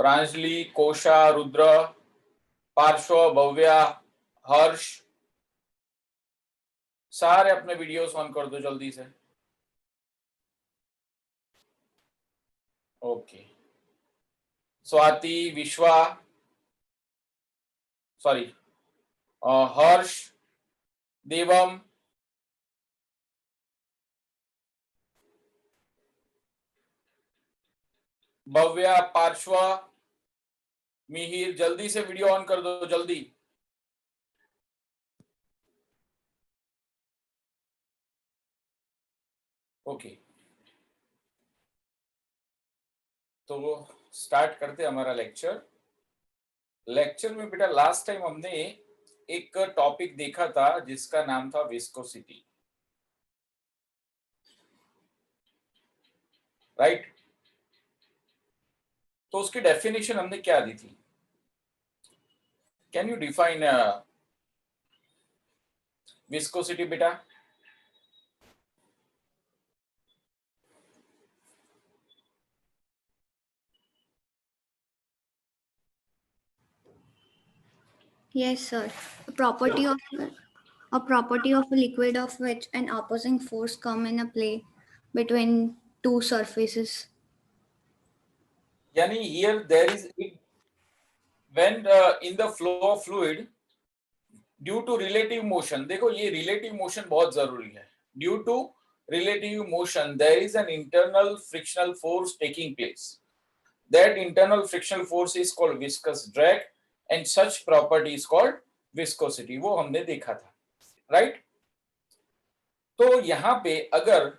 प्रांजलि, कोशा, रुद्र, पार्श्व, भव्या, हर्ष, सारे अपने वीडियोस ऑन कर दो जल्दी से। ओके, स्वाति, विश्वा, सॉरी, हर्ष, देवम, भव्या, पार्श्व, मिहिर, जल्दी से वीडियो ऑन कर दो जल्दी। ओके, तो स्टार्ट करते हमारा लेक्चर। लेक्चर में बेटा लास्ट टाइम हमने एक टॉपिक देखा था जिसका नाम था विस्कोसिटी, राइट? तो उसकी डेफिनेशन हमने क्या दी थी? कैन यू डिफाइन विस्कोसिटी बेटा? Yes, sir. A property of a liquid of which an opposing force come in a play between two surfaces. यानी here there is when in the flow of fluid due to relative motion, देखो ये relative motion बहुत जरूरी है। Due to relative motion there is an internal frictional force taking place. That internal frictional force is called viscous drag and such property is called viscosity. वो हमने देखा था, right? तो यहां पे अगर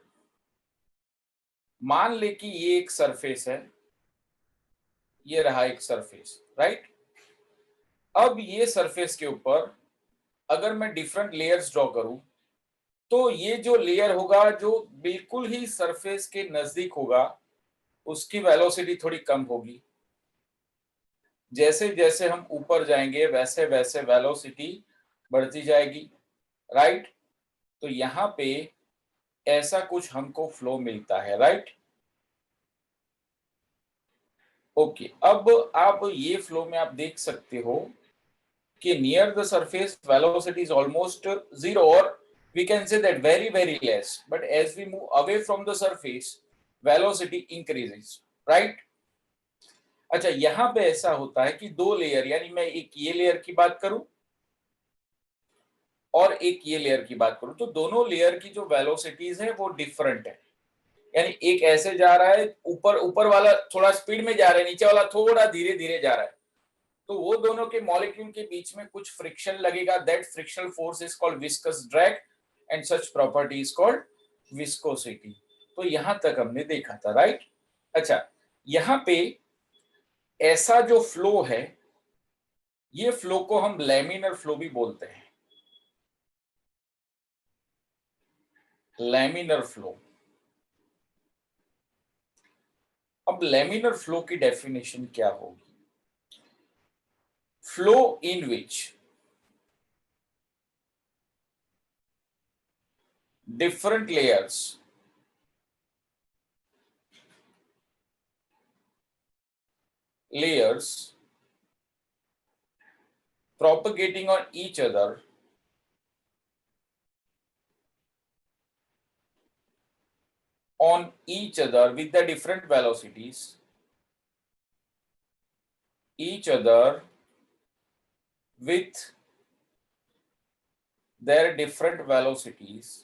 मान ले कि ये एक सरफेस है, ये रहा एक सरफेस, राइट? अब ये सरफेस के ऊपर अगर मैं डिफरेंट लेयर्स ड्रॉ करूं तो ये जो लेयर होगा जो बिल्कुल ही सरफेस के नजदीक होगा उसकी वेलोसिटी थोड़ी कम होगी। जैसे जैसे हम ऊपर जाएंगे वैसे वैसे वेलोसिटी बढ़ती जाएगी, राइट? तो यहाँ पे ऐसा कुछ हमको फ्लो मिलता है, राइट? ओके, अब आप ये फ्लो में आप देख सकते हो कि near the surface velocity is almost zero, और we can say that very less, but as we move away from the surface velocity increases, right? अच्छा, यहां पे ऐसा होता है कि दो लेयर, यानी मैं एक ये लेयर की बात करूं और एक ये लेयर की बात करूं, तो दोनों लेयर की जो वेलोसिटीज है वो डिफरेंट है। यानी एक ऐसे जा रहा है, ऊपर वाला थोड़ा स्पीड में जा रहा है, नीचे वाला थोड़ा धीरे धीरे जा रहा है। तो वो दोनों के मॉलिक्यूल के बीच में कुछ फ्रिक्शन लगेगा, that frictional force is called viscous drag and such property is called viscosity. तो यहां तक हमने देखा था, राइट? अच्छा, यहां पे ऐसा जो फ्लो है, ये फ्लो को हम लैमिनर फ्लो भी बोलते हैं। Laminar flow. अब लैमिनर फ्लो की डेफिनेशन क्या होगी? Flow in which different layers propagating on each other with the different velocities, each other with their different velocities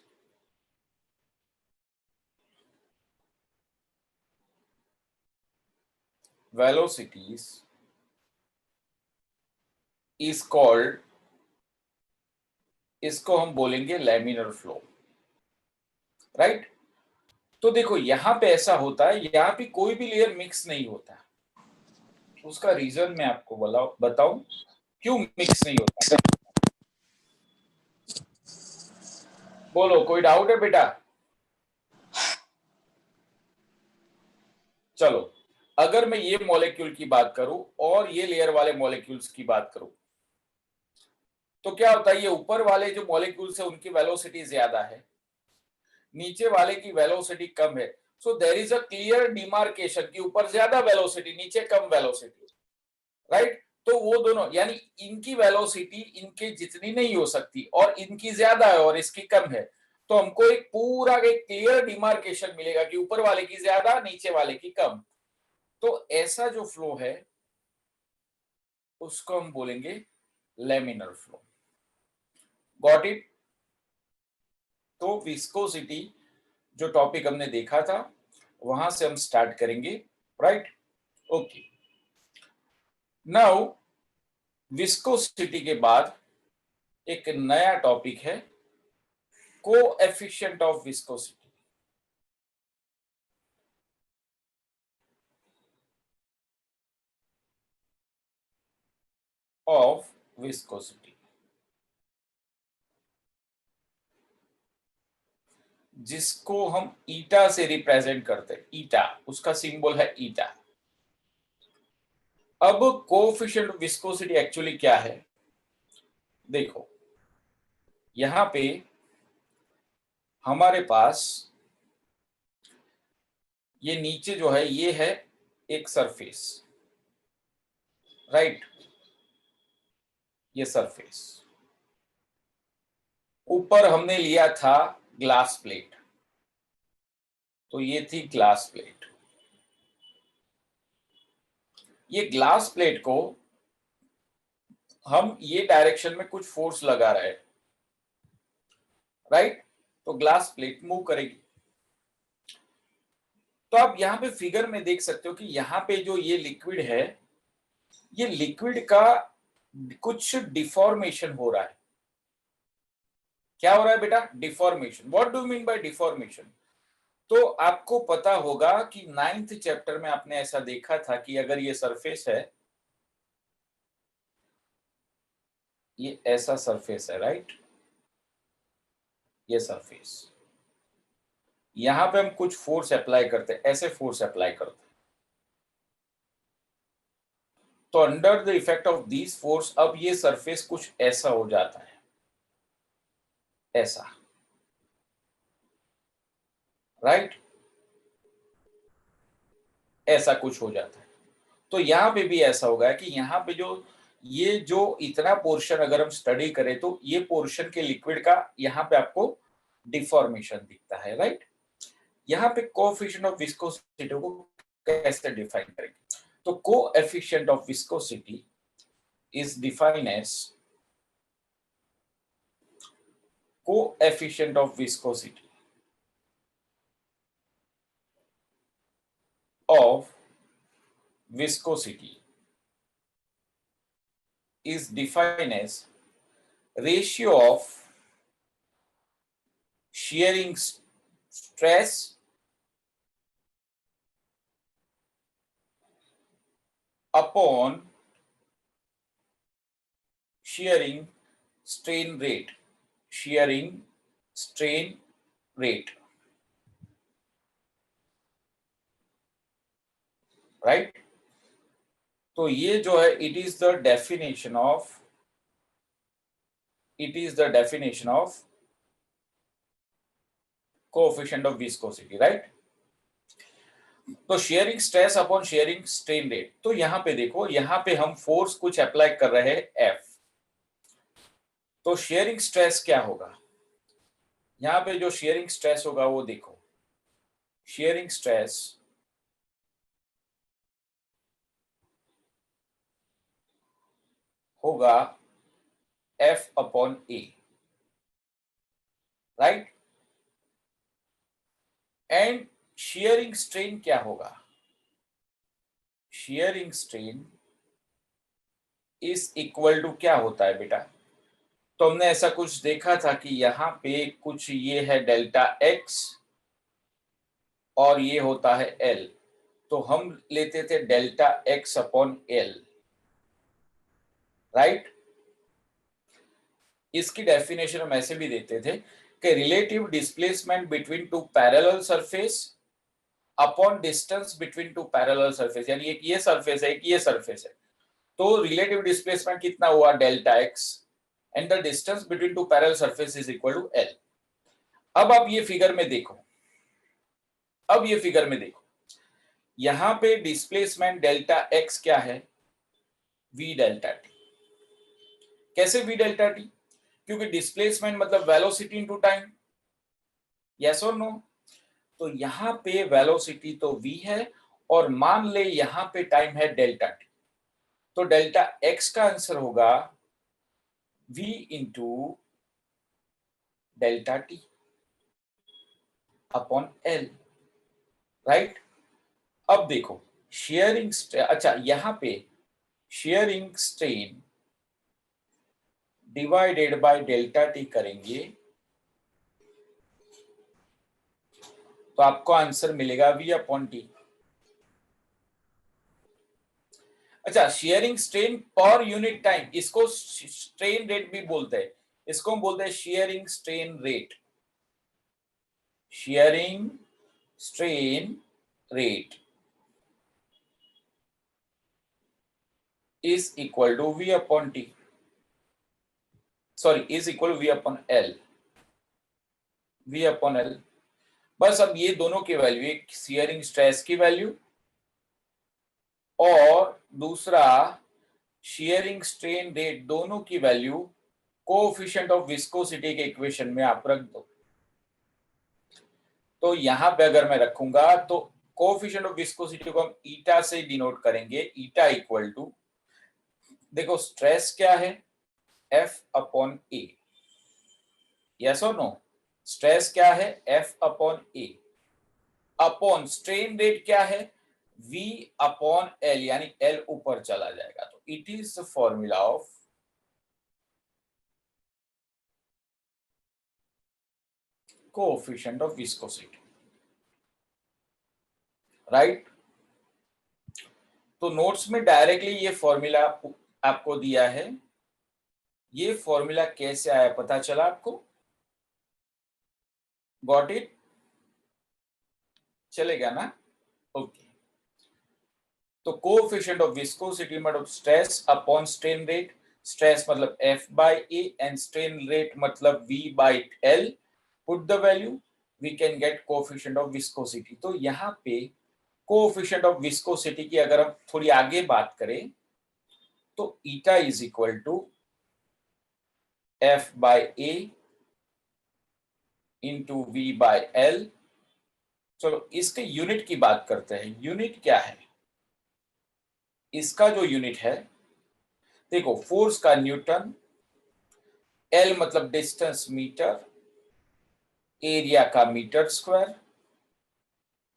is called, इसको हम बोलेंगे लैमिनर फ्लो, राइट? तो देखो यहां पे ऐसा होता है, यहां पे कोई भी लेयर मिक्स नहीं होता। उसका रीजन मैं आपको बताऊं क्यों मिक्स नहीं होता। बोलो, कोई डाउट है बेटा? चलो, अगर मैं ये मॉलिक्यूल की बात करूं और ये लेयर वाले मॉलिक्यूल्स की बात करूं तो क्या होता है, ये ऊपर वाले जो मॉलिक्यूल्स है उनकी वेलोसिटी ज्यादा है, नीचे वाले की वेलोसिटी कम है। So there is a clear demarcation कि ऊपर ज्यादा वेलोसिटी, नीचे कम वेलोसिटी। राइट। तो वो दोनों यानी इनकी वेलोसिटी इनके जितनी नहीं हो सकती और इनकी ज्यादा है और इसकी कम है, तो हमको एक पूरा एक क्लियर डिमार्केशन मिलेगा कि ऊपर वाले की ज्यादा नीचे वाले की कम। तो ऐसा जो फ्लो है उसको हम बोलेंगे लेमिनर फ्लो। Got it. तो विस्कोसिटी जो टॉपिक हमने देखा था वहां से हम स्टार्ट करेंगे, राइट। ओके, नाउ विस्कोसिटी के बाद एक नया टॉपिक है coefficient of viscosity. Of viscosity, जिसको हम ईटा से रिप्रेजेंट करते हैं, ईटा उसका सिंबल है ईटा। अब कोएफिशिएंट ऑफ विस्कोसिटी एक्चुअली क्या है, देखो यहां पे हमारे पास ये नीचे जो है ये है एक सरफेस, राइट। ये सरफेस ऊपर हमने लिया था ग्लास प्लेट, तो ये थी ग्लास प्लेट। ये ग्लास प्लेट को हम ये डायरेक्शन में कुछ फोर्स लगा रहे हैं, राइट। तो ग्लास प्लेट मूव करेगी। तो आप यहां पे फिगर में देख सकते हो कि यहां पे जो ये लिक्विड है, ये लिक्विड का कुछ डिफॉर्मेशन हो रहा है। क्या हो रहा है बेटा, deformation. What do mean by deformation? तो आपको पता होगा कि 9th चैप्टर में आपने ऐसा देखा था कि अगर ये सरफेस है, ये ऐसा सरफेस है, राइट। ये सरफेस, यहां पे हम कुछ फोर्स अप्लाई करते हैं, ऐसे फोर्स अप्लाई करते हैं। तो under the effect of this force अब ये सरफेस कुछ ऐसा हो जाता है, ऐसा, राइट। ऐसा कुछ हो जाता है। तो यहां पे भी ऐसा होगा कि यहां पे जो ये जो इतना पोर्शन अगर हम स्टडी करें तो ये पोर्शन के लिक्विड का यहां पे आपको डिफॉर्मेशन दिखता है, राइट। यहाँ पे कोएफिशिएंट ऑफ विस्कोसिटी को कैसे डिफाइन करेंगे? तो coefficient of viscosity is defined as coefficient of viscosity of viscosity is defined as ratio of shearing stress upon shearing strain rate, shearing strain rate, right। तो ये जो है it is the definition of coefficient of viscosity, right। तो sharing stress upon sharing strain rate, तो यहां पे देखो यहां पे हम फोर्स कुछ अप्लाई कर रहे हैं F। तो शेयरिंग स्ट्रेस क्या होगा, यहां पे जो शेयरिंग स्ट्रेस होगा वो देखो, शेयरिंग स्ट्रेस होगा F upon A, right. And shearing strain क्या होगा, shearing strain is equal to क्या होता है बेटा, तो हमने ऐसा कुछ देखा था कि यहां पे कुछ ये है डेल्टा एक्स और ये होता है एल, तो हम लेते थे delta x upon L, right. इसकी डेफिनेशन हम ऐसे भी देते थे कि relative displacement between two parallel surface upon distance between two parallel surface, यानी एक ये सरफेस है एक ये सरफेस है, तो रिलेटिव डिस्प्लेसमेंट कितना हुआ delta x and the distance between two parallel surface is equal to L. अब आप ये फिगर में देखो, अब ये फिगर में देखो, यहां पे डिस्प्लेसमेंट डेल्टा एक्स क्या है, v डेल्टा टी। कैसे v डेल्टा टी? क्योंकि डिस्प्लेसमेंट मतलब वेलोसिटी इनटू टाइम, यस और नो। तो यहाँ पे वेलोसिटी तो v है और मान ले यहाँ पे टाइम है डेल्टा टी, तो डेल्टा x का आंसर होगा v into delta T upon L, right. अब देखो शेयरिंग, अच्छा यहाँ पे sharing strain divided by delta T करेंगे तो आपको आंसर मिलेगा v अपॉन टी। अच्छा, sharing strain per unit time, इसको स्ट्रेन रेट भी बोलते हैं, इसको हम बोलते हैं sharing strain rate. Sharing strain rate is equal to v upon t, sorry is equal to v upon l, v upon l। बस अब ये दोनों की वैल्यू, एक शेयरिंग स्ट्रेस की वैल्यू और दूसरा शेयरिंग स्ट्रेन रेट, दोनों की वैल्यू कोएफिशिएंट ऑफ विस्कोसिटी के इक्वेशन में आप रख दो। तो यहां पे अगर मैं रखूंगा तो कोएफिशिएंट ऑफ विस्कोसिटी को हम ईटा से डिनोट करेंगे, ईटा इक्वल टू, देखो स्ट्रेस क्या है, F अपॉन ए, यस और नो। स्ट्रेस क्या है, F अपॉन ए, अपॉन स्ट्रेन रेट क्या है, V अपॉन L, यानी L ऊपर चला जाएगा। तो it is the formula of coefficient of viscosity, right. तो नोट्स में डायरेक्टली ये फॉर्मूला आपको दिया है। ये फॉर्मूला कैसे आया पता चला आपको? Got it? चलेगा ना? ओके। तो कोएफिशिएंट ऑफ विस्कोसिटी मतलब stress upon strain rate, stress मतलब F by A and strain rate मतलब V by L, put the value, we can get coefficient of viscosity. तो यहाँ पे कोएफिशिएंट ऑफ विस्कोसिटी की अगर हम थोड़ी आगे बात करें तो eta is equal to F by A into V by L। चलो इसके यूनिट की बात करते हैं। यूनिट क्या है इसका? जो यूनिट है, देखो फोर्स का न्यूटन, L मतलब डिस्टेंस मीटर, एरिया का मीटर स्क्वायर,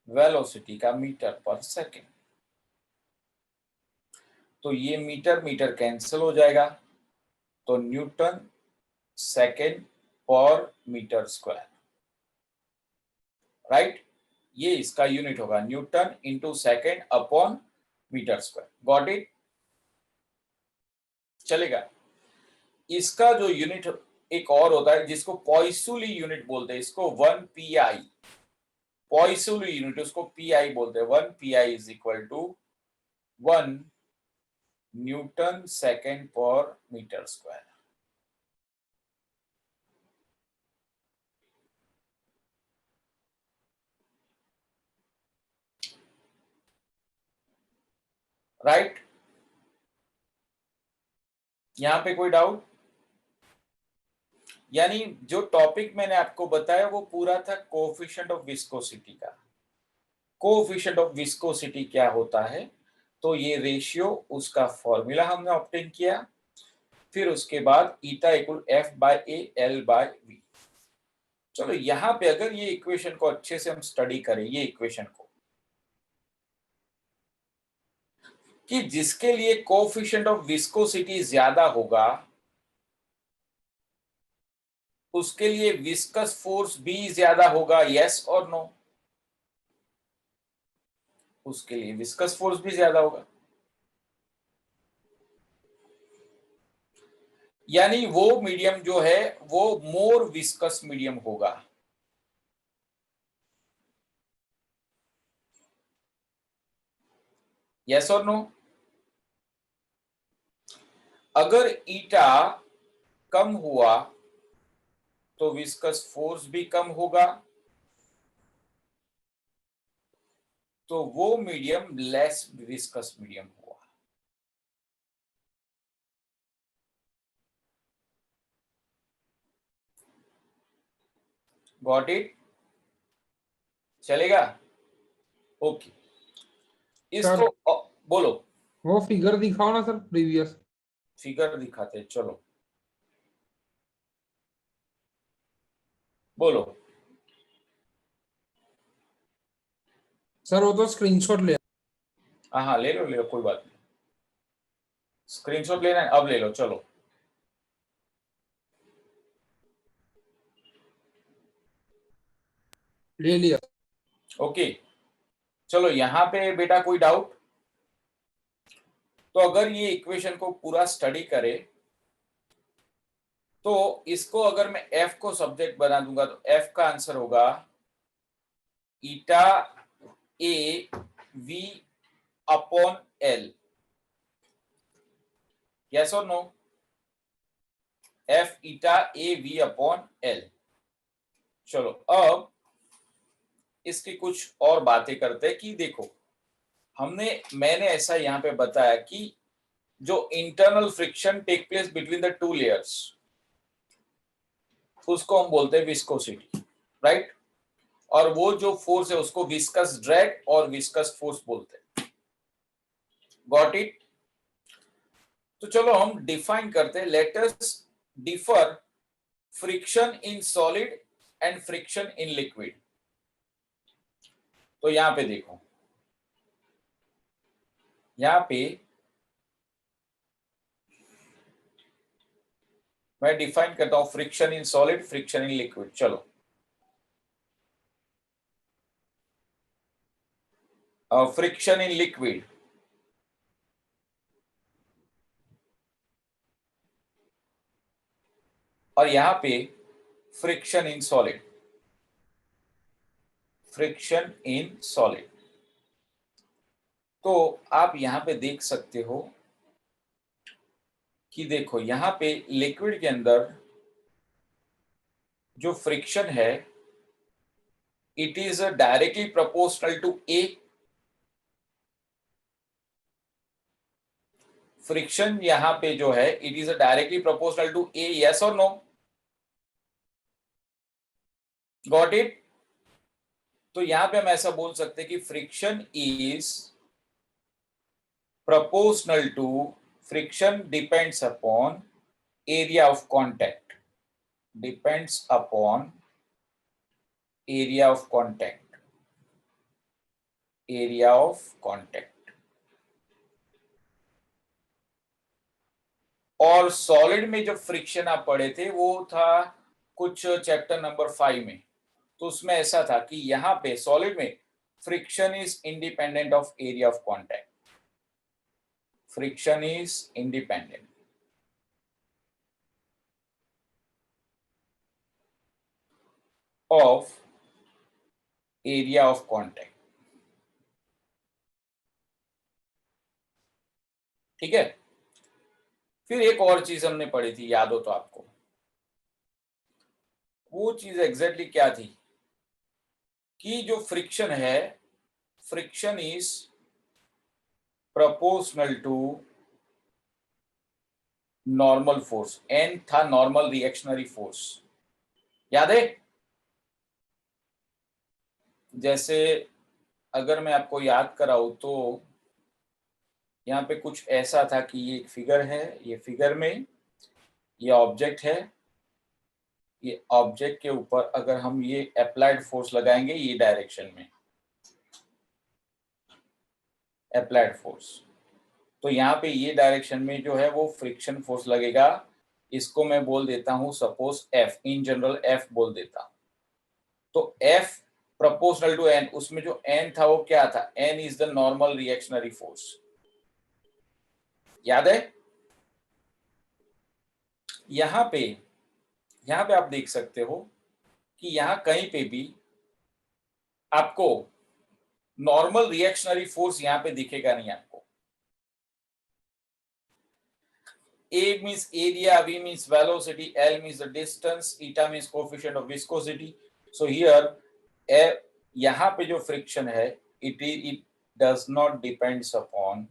वेलोसिटी का मीटर पर सेकेंड। तो ये मीटर मीटर कैंसिल हो जाएगा, तो newton second per metre square, right. ये इसका यूनिट होगा, newton into second upon metre square. Got it? चलेगा। इसका जो यूनिट एक और होता है जिसको पॉइसुली यूनिट बोलते हैं, इसको 1 pI, पॉइसुली यूनिट उसको pI बोलते हैं। 1 pI is equal to 1 newton second per metre square, right. यहां पे कोई डाउट? यानी जो टॉपिक मैंने आपको बताया वो पूरा था कोएफिशिएंट ऑफ विस्कोसिटी का। कोएफिशिएंट ऑफ विस्कोसिटी क्या होता है? तो ये रेशियो, उसका फॉर्मूला हमने ऑब्टेन किया, फिर उसके बाद eta equal F by A L by V। चलो यहां पे अगर ये इक्वेशन को अच्छे से हम स्टडी करें, ये इक्वेशन को, कि जिसके लिए कोएफिशिएंट ऑफ विस्कोसिटी ज्यादा होगा उसके लिए विस्कस फोर्स भी ज्यादा होगा, यस और नो? उसके लिए विस्कस फोर्स भी ज्यादा होगा, यानी वो मीडियम जो है वो मोर विस्कस मीडियम होगा। यस और नो? अगर ईटा कम हुआ तो विस्कस फोर्स भी कम होगा, तो वो मीडियम लेस विस्कस मीडियम हुआ। Got it? चलेगा? ओके, सर इसको बोलो। वो फिगर दिखाओ ना सर, प्रीवियस। फिगर दिखाते हैं, चलो बोलो। सर वो तो स्क्रीनशॉट ले। हाँ हाँ, ले लो कोई बात नहीं। स्क्रीनशॉट लेना है, अब ले लो, चलो। ले लिया। ओके, चलो यहाँ पे बेटा कोई डाउट? तो अगर ये इक्वेशन को पूरा स्टडी करे तो इसको अगर मैं f को सब्जेक्ट बना दूंगा तो f का आंसर होगा eta A V upon L. Yes और no? F eta A V upon L. चलो अब इसकी कुछ और बातें करते हैं कि देखो, मैंने ऐसा यहां पे बताया कि जो internal friction take place between the two layers उसको हम बोलते हैं विस्कोसिटी, राइट? और वो जो फोर्स है उसको विस्कस ड्रैग और विस्कस फोर्स बोलते हैं। Got it? तो चलो हम डिफाइन करते हैं। Let us differ friction in solid and friction in liquid. तो यहां पे देखो, यहां पे मैं डिफाइन करता हूं friction in solid, friction in liquid. चलो फ्रिक्शन इन लिक्विड, और यहां पे friction in solid, friction in solid. तो आप यहां पे देख सकते हो कि देखो यहां पे लिक्विड के अंदर जो फ्रिक्शन है it is directly proportional to A. Friction यहां पे जो है it is directly proportional to A. Yes और नो? Got it? तो यहां पे हम ऐसा बोल सकते हैं कि friction is proportional to friction depends upon area of contact, depends upon area of contact, area of contact। और सॉलिड में जो फ्रिक्शन आप पढ़े थे वो था कुछ चैप्टर नंबर 5 में। तो उसमें ऐसा था कि यहां पे सॉलिड में friction is independent of area of contact, friction is independent of area of contact. ठीक है? फिर एक और चीज हमने पढ़ी थी, याद हो तो आपको, वो चीज एग्जैक्टली क्या थी कि जो फ्रिक्शन है, friction is proportional to normal force. N था नॉर्मल रिएक्शनरी फोर्स, याद है? जैसे अगर मैं आपको याद कराऊं तो यहाँ पे कुछ ऐसा था कि ये एक फिगर है, ये फिगर में ये ऑब्जेक्ट है, ये ऑब्जेक्ट के ऊपर अगर हम ये अप्लाइड फोर्स लगाएंगे ये डायरेक्शन में अप्लाइड फोर्स, तो यहाँ पे ये डायरेक्शन में जो है वो फ्रिक्शन फोर्स लगेगा। इसको मैं बोल देता हूं suppose F, in general F बोल देता हूं। तो एफ प्रोपोर्शनल टू एन, उसमें जो एन था वो क्या था? N is the normal reactionary force. याद है? यहां पे आप देख सकते हो कि यहां कहीं पे भी आपको नॉर्मल रिएक्शनरी फोर्स यहां पे दिखेगा नहीं आपको। A means area, V means velocity, L means the distance, eta means coefficient of viscosity. So here यहाँ पे जो फ्रिक्शन है it does not depends upon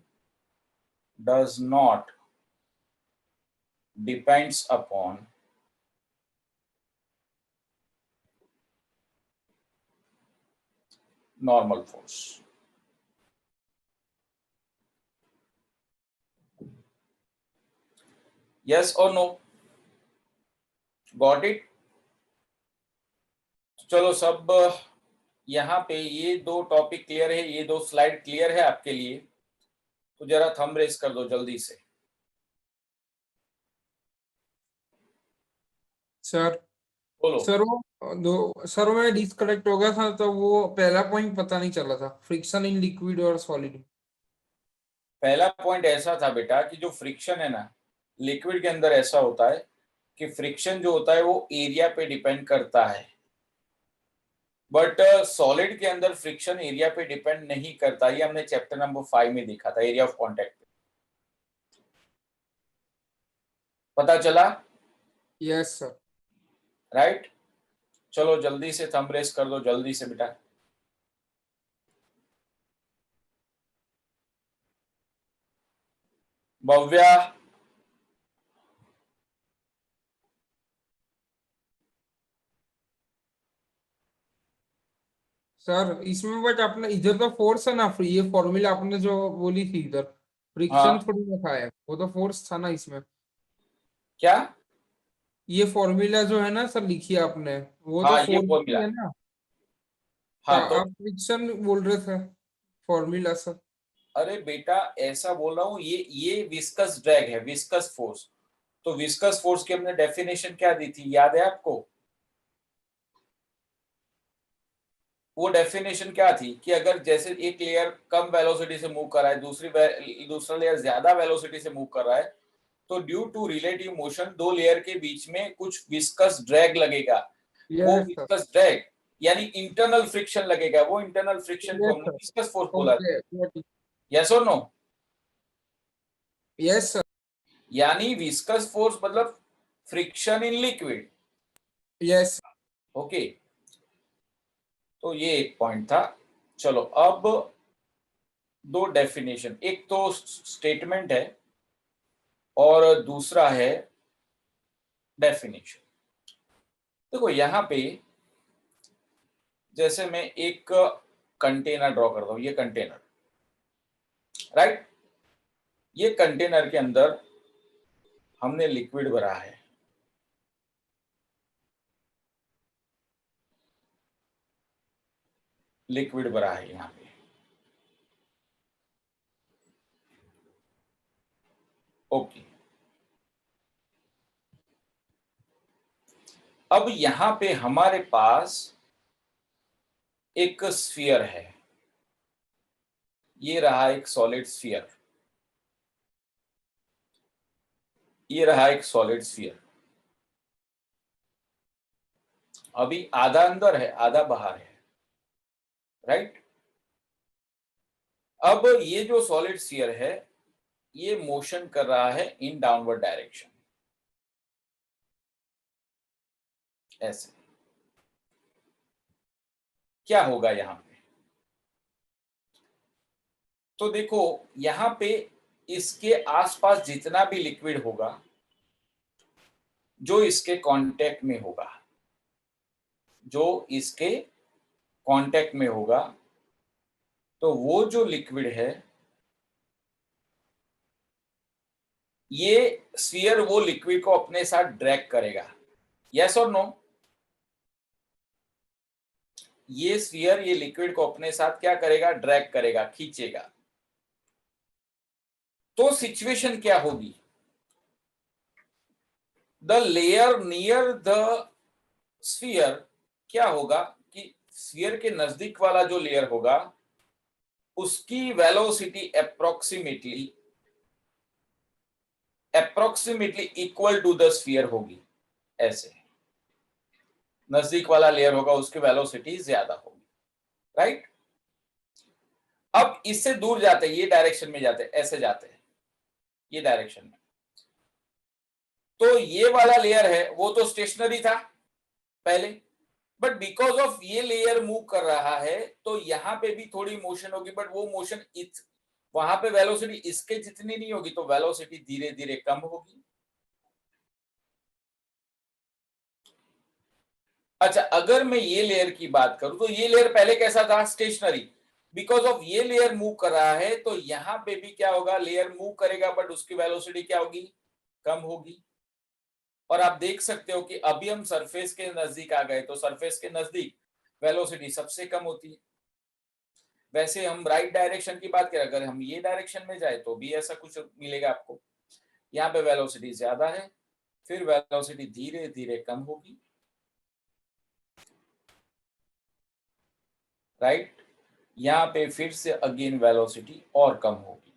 normal force. Yes और नो? Got it? चलो सब यहाँ पे ये दो टॉपिक क्लियर है, ये दो स्लाइड क्लियर है आपके लिए, तो जरा थंब रेस कर दो जल्दी से। सर बोलो। सर वो दो सर मैं डिस्कनेक्ट हो गया था तो वो पहला पॉइंट पता नहीं चला था, फ्रिक्शन इन लिक्विड और सॉलिड। पहला पॉइंट ऐसा था बेटा कि जो फ्रिक्शन है ना लिक्विड के अंदर, ऐसा होता है कि फ्रिक्शन जो होता है वो एरिया पे डिपेंड करता है, बट सॉलिड के अंदर फ्रिक्शन एरिया पे डिपेंड नहीं करता। ये हमने चैप्टर नंबर 5 में देखा था, एरिया ऑफ कांटेक्ट। पता चला? Yes sir. राइट। चलो जल्दी से थंब रेस कर दो, जल्दी से बेटा। भव्या, सर इसमें बट आपने इधर तो फोर्स है ना, ये फॉर्मूला आपने जो बोली थी इधर फ्रिक्शन हाँ थोड़ी रखा है, वो तो फोर्स था ना इसमें। क्या? ये फॉर्मूला जो है ना सर लिखी है आपने, वो तो हाँ ये फोर्स ही फॉर्मूला। है ना। तो हाँ तो आप फ्रिक्शन बोल रहे थे फॉर्मूला सर। अरे बेटा ऐसा बोल रहा हूँ, ये विस्कस ड्रैग है, विस्कस फोर्स। तो विस्कस फोर्स की हमने डेफिनेशन क्या दी थी, याद है आपको? वो डेफिनेशन क्या थी कि अगर जैसे एक लेयर कम वेलोसिटी से मूव कर रहा है, दूसरा लेयर ज्यादा वेलोसिटी से मूव कर रहा है, तो ड्यू टू रिलेटिव मोशन दो लेयर के बीच में कुछ विस्कस ड्रैग लगेगा। वो यस सर। विस्कस ड्रैग यानी इंटरनल फ्रिक्शन लगेगा, वो इंटरनल फ्रिक्शन को यस हमने सर। विस्कस फोर्स बोला था। ओके। यस और नो? Yes sir. यानी विस्कस फोर्स मतलब friction in liquid. Yes. Okay, तो ये एक पॉइंट था। चलो अब दो डेफिनेशन, एक तो स्टेटमेंट है और दूसरा है डेफिनेशन। देखो यहाँ पे जैसे मैं एक कंटेनर ड्रॉ करता हूं, ये कंटेनर, राइट। ये कंटेनर के अंदर हमने लिक्विड भरा है, लिक्विड भरा है यहाँ पे। ओके, अब यहाँ पे हमारे पास एक स्फीयर है, ये रहा एक सॉलिड स्फीयर, ये रहा एक सॉलिड स्फीयर। अभी आधा अंदर है आधा बाहर है, राइट। अब ये जो सॉलिड स्फीयर है ये मोशन कर रहा है इन डाउनवर्ड डायरेक्शन, ऐसे। क्या होगा यहाँ पे? तो देखो यहाँ पे इसके आसपास जितना भी लिक्विड होगा जो इसके कांटेक्ट में होगा, जो इसके कांटेक्ट में होगा, तो वो जो लिक्विड है ये स्फीयर वो लिक्विड को अपने साथ ड्रैग करेगा। यस और नो? ये स्फीयर ये लिक्विड को अपने साथ क्या करेगा, ड्रैग करेगा, खींचेगा। तो सिचुएशन क्या होगी, the layer near the sphere, क्या होगा कि स्फीयर के नजदीक वाला जो लेयर होगा उसकी velocity approximately equal to the sphere होगी, ऐसे। नजदीक वाला लेयर होगा उसकी वेलोसिटी ज्यादा होगी, राइट। अब इससे दूर जाते हैं, ये डायरेक्शन में जाते हैं, ऐसे जाते हैं ये डायरेक्शन में, तो ये वाला लेयर है वो तो स्टेशनरी था पहले, बट बिकॉज ऑफ ये लेयर मूव कर रहा है तो यहाँ पे भी थोड़ी मोशन होगी, बट वो मोशन वहां पे वेलोसिटी इसके जितनी नहीं होगी, तो वेलोसिटी धीरे धीरे कम होगी। अच्छा, अगर मैं ये लेयर की बात करूं तो ये लेयर पहले कैसा था? स्टेशनरी। बिकॉज ऑफ ये लेयर मूव कर रहा है तो यहां पे भी क्या होगा? लेयर मूव करेगा बट उसकी वेलोसिटी क्या होगी? कम होगी। और आप देख सकते हो कि अभी हम सरफेस के नजदीक आ गए, तो सरफेस के नजदीक वेलोसिटी सबसे कम होती है। वैसे हम राइट डायरेक्शन की बात करें, अगर हम ये डायरेक्शन में जाए तो भी ऐसा कुछ मिलेगा आपको। यहाँ पे वेलोसिटी ज्यादा है, फिर वेलोसिटी धीरे धीरे कम होगी, राइट। यहाँ पे फिर से अगेन वेलोसिटी और कम होगी।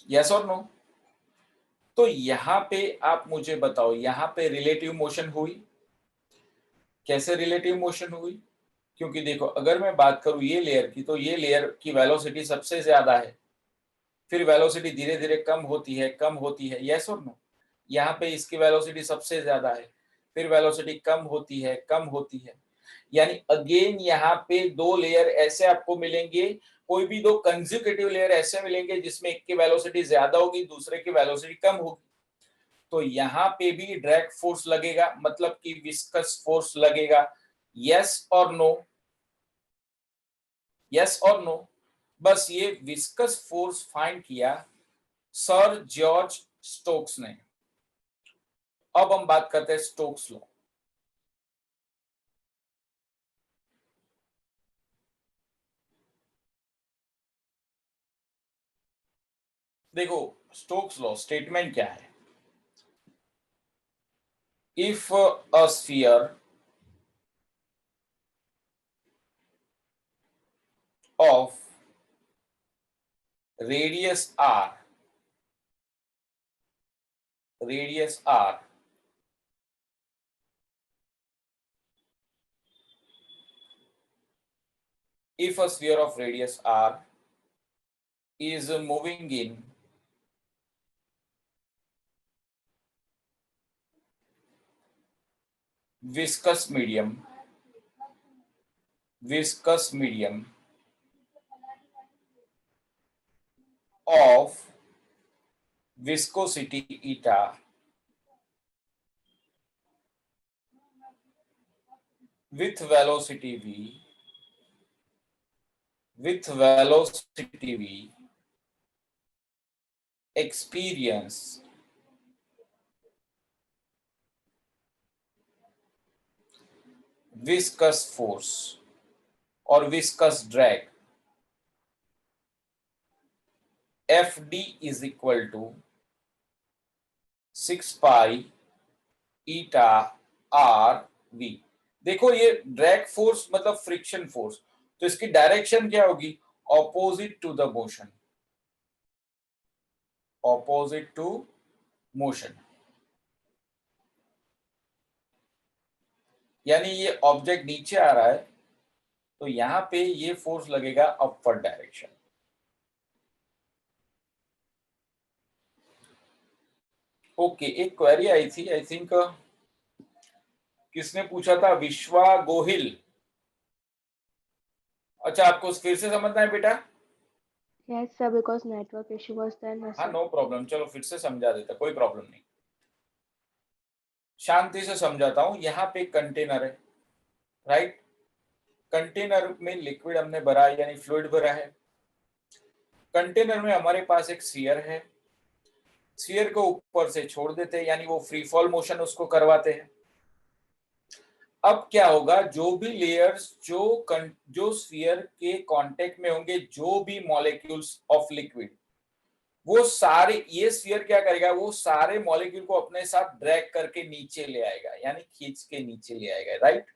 यस और नो? तो यहाँ पे आप मुझे बताओ, यहाँ पे रिलेटिव मोशन हुई। कैसे रिलेटिव मोशन हुई? क्योंकि देखो, अगर मैं बात करूं ये लेयर की, तो ये लेयर की वेलोसिटी सबसे ज्यादा है, फिर वेलोसिटी धीरे धीरे कम होती है, कम होती है। यस और नो? यहाँ पे इसकी वेलोसिटी सबसे ज्यादा है, फिर वेलोसिटी कम होती है, कम होती है। यानी अगेन यहाँ पे दो लेयर ऐसे आपको मिलेंगे, कोई भी दो कंसेक्यूटिव लेयर ऐसे मिलेंगे जिसमें एक की वेलोसिटी ज्यादा होगी, दूसरे की वेलोसिटी कम होगी। तो यहाँ पे भी ड्रैग फोर्स लगेगा, मतलब कि विस्कस फोर्स लगेगा। यस और नो? यस और नो? बस ये विस्कस फोर्स फाइंड किया सर जॉर्ज स्टोक्स ने। अब हम बात करते हैं स्टोक्स लॉ। देखो, स्टोक्स लॉ स्टेटमेंट क्या है? If a sphere of radius r if a sphere of radius r is moving in viscous medium of viscosity eta with velocity v experience viscous force or viscous drag, Fd is equal to 6 pi eta r v। देखो, ये drag force मतलब friction force, तो इसकी direction क्या होगी? Opposite to the motion, opposite to motion. यानी ये object नीचे आ रहा है तो यहां पे ये फोर्स लगेगा अपवर्ड डायरेक्शन। ओके, एक क्वेरी आई थी, आई थिंक किसने पूछा था? विश्वा गोहिल। अच्छा, आपको फिर से समझना है बेटा? Yes, sir, because network issue was there, no, हाँ, sir. नो प्रॉब्लम, चलो फिर से समझा देता, कोई प्रॉब्लम नहीं। शांति से समझाता हूं। यहाँ पे कंटेनर है, राइट। कंटेनर में लिक्विड हमने भरा है, यानी फ्लूइड भरा है। कंटेनर में हमारे पास एक स्फीयर है, स्फीयर को ऊपर से छोड़ देते हैं, यानी वो फ्री फॉल मोशन उसको करवाते हैं। अब क्या होगा? जो भी लेयर्स जो स्फीयर के कांटेक्ट में होंगे, जो भी मॉलिक्यूल्स ऑफ लिक्विड, वो सारे, ये स्फीयर क्या करेगा? वो सारे मॉलिक्यूल को अपने साथ ड्रैग करके नीचे ले आएगा, यानी खींच के नीचे ले आएगा, राइट।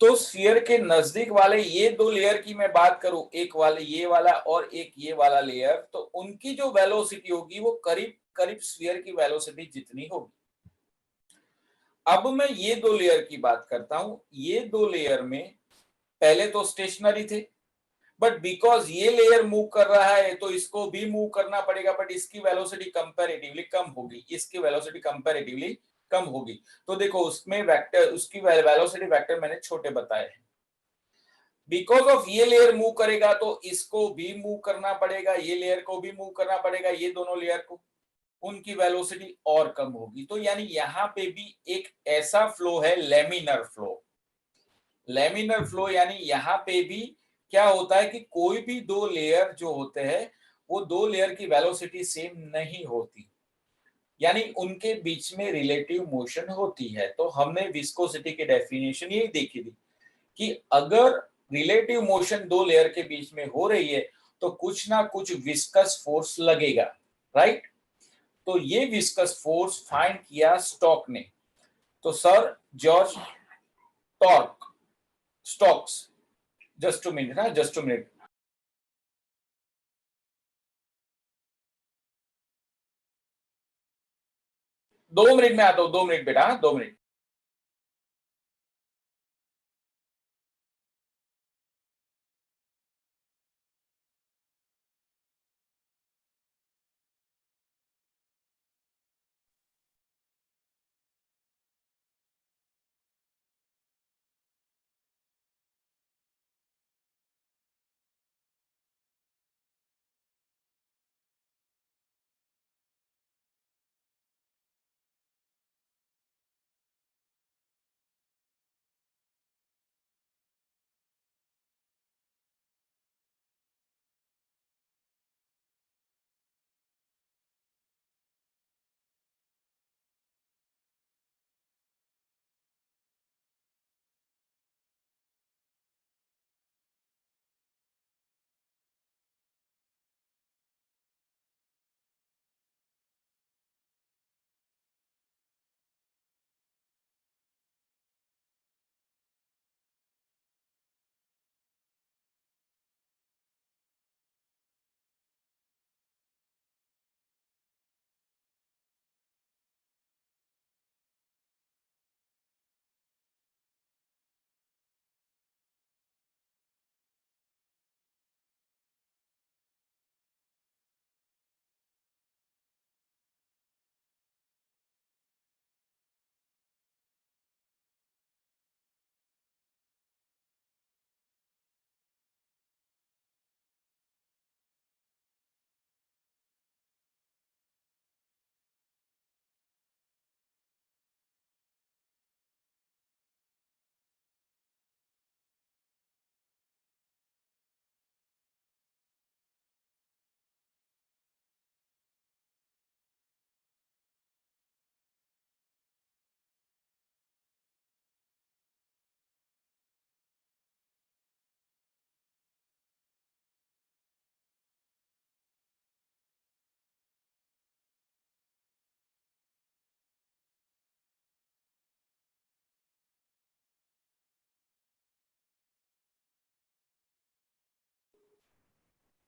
तो स्फीयर के नजदीक वाले ये दो लेयर की मैं बात करूं, एक वाले ये वाला और एक ये वाला लेयर, तो उनकी जो वेलोसिटी होगी वो करीब करीब स्फीयर की वेलोसिटी जितनी होगी। अब मैं ये दो लेयर की बात करता हूं। ये दो लेयर में पहले तो स्टेशनरी थे, बट बिकॉज ये लेयर मूव कर रहा है तो इसको भी मूव करना पड़ेगा, बट इसकी वेलोसिटी कंपैरेटिवली कम होगी, इसकी वेलोसिटी कंपैरेटिवली कम होगी। तो देखो, उसमें वेक्टर, उसकी वेलोसिटी वेक्टर मैंने छोटे बताए हैं। बिकॉज ऑफ ये लेयर मूव करेगा तो इसको भी मूव करना पड़ेगा, ये लेयर को भी मूव करना पड़ेगा, ये दोनों लेयर को। उनकी वेलोसिटी और कम होगी। तो यानी यहाँ पे भी एक ऐसा फ्लो है लेमिनर फ्लो। लेमिनर फ्लो यानी यहाँ पे भी क्या होता है कि कोई भी दो लेयर जो होते हैं वो दो लेयर की वेलोसिटी सेम नहीं होती, यानी उनके बीच में रिलेटिव मोशन होती है। तो हमने विस्कोसिटी की डेफिनेशन यही देखी थी कि अगर रिलेटिव मोशन दो लेयर के बीच में हो रही है तो कुछ ना कुछ विस्कस फोर्स लगेगा, राइट। तो ये विस्कस फोर्स फाइंड किया स्टोक ने। तो sir George torque Stokes, just to minute, just to minute. दो मिनट में आता हूं, 2 मिनट बेटा, 2 मिनट।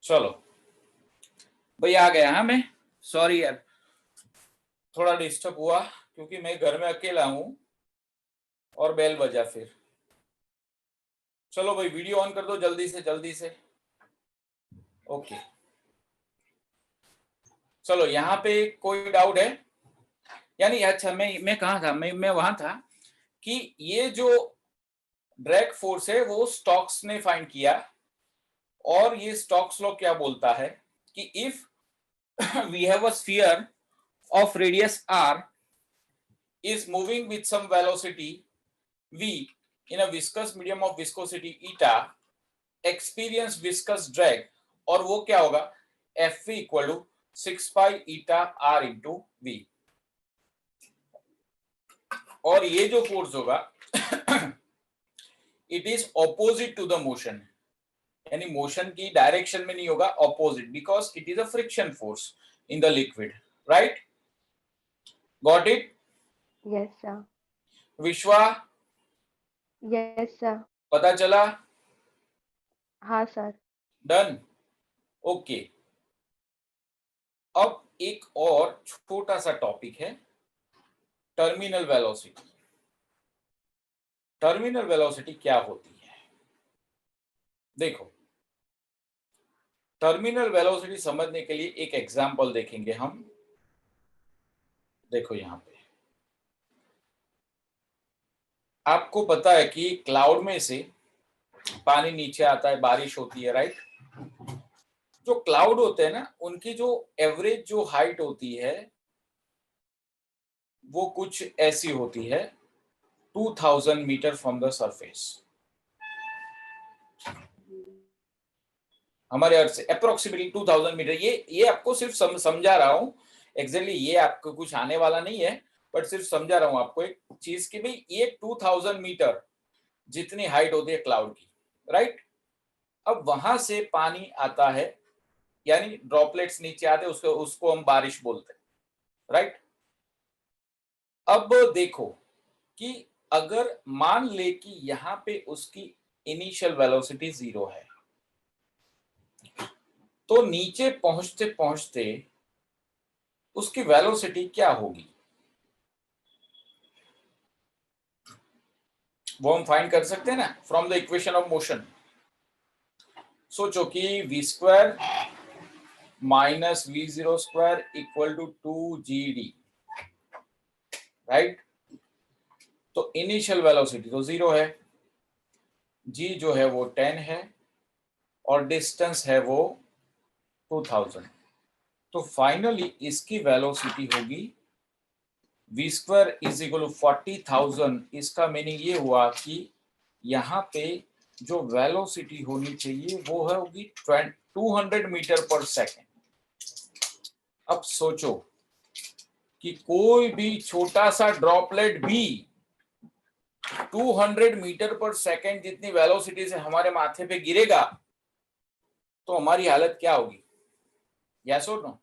चलो भाई आ गया। हाँ मैं सॉरी यार, थोड़ा डिस्टर्ब हुआ क्योंकि मैं घर में अकेला हूं और बेल बजा फिर। चलो भाई वीडियो ऑन कर दो जल्दी से जल्दी से। ओके चलो, यहाँ पे कोई डाउट है? यानी अच्छा मैं कहाँ था, मैं वहां था कि ये जो ड्रैग फोर्स है वो स्टोक्स ने फाइंड किया। और ये स्टोक्स लॉ क्या बोलता है कि if we have a sphere of radius r is moving with some velocity v in a viscous medium of viscosity eta, experience viscous drag, और वो क्या होगा Fv equal to 6 pi eta r into v। और ये जो force होगा it is opposite to the motion, यानी motion की डायरेक्शन में नहीं होगा, opposite, because it is a friction force in the liquid, right. Got it? Yes, sir. विश्वा Yes, sir. पता चला? हाँ sir. Done, okay. अब एक और छोटा सा टॉपिक है, टर्मिनल वेलोसिटी। टर्मिनल वेलोसिटी क्या होती है? देखो, टर्मिनल वेलोसिटी समझने के लिए एक एग्जांपल देखेंगे हम। देखो यहां पे आपको पता है कि क्लाउड में से पानी नीचे आता है, बारिश होती है, राइट। जो क्लाउड होते हैं ना, उनकी जो एवरेज जो हाइट होती है वो कुछ ऐसी होती है 2000 मीटर फ्रॉम द सरफेस, हमारे अर्थ से अप्रोक्सीमेटली 2000 मीटर। ये आपको सिर्फ समझा रहा हूँ, एग्जैक्टली ये आपको कुछ आने वाला नहीं है, बट सिर्फ समझा रहा हूँ आपको एक चीज की, भाई ये 2000 मीटर जितनी हाइट होती है क्लाउड की, राइट। अब वहां से पानी आता है, यानी ड्रॉपलेट्स नीचे आते, उसको हम बारिश बोलते हैं, राइट। अब देखो कि अगर मान ले कि यहाँ पे उसकी इनिशियल वेलोसिटी 0 है, तो नीचे पहुंचते पहुंचते उसकी वेलोसिटी क्या होगी, वो हम फाइंड कर सकते हैं ना from the equation of motion. सोचो कि v² minus v0² equal to 2gd, right. तो इनिशियल वेलोसिटी तो 0 है, g जो है वो 10 है, और डिस्टेंस है वो 2000। तो फाइनली इसकी वेलोसिटी होगी v² इज इक्वल टू 40,000। इसका मीनिंग ये हुआ कि यहाँ पे जो वेलोसिटी होनी चाहिए वो है होगी 200 मीटर पर सेकेंड। अब सोचो कि कोई भी छोटा सा ड्रॉपलेट भी 200 मीटर पर सेकेंड जितनी वेलोसिटी से हमारे माथे पे गिरेगा तो हमारी हालत क्या होगी, यस और नो।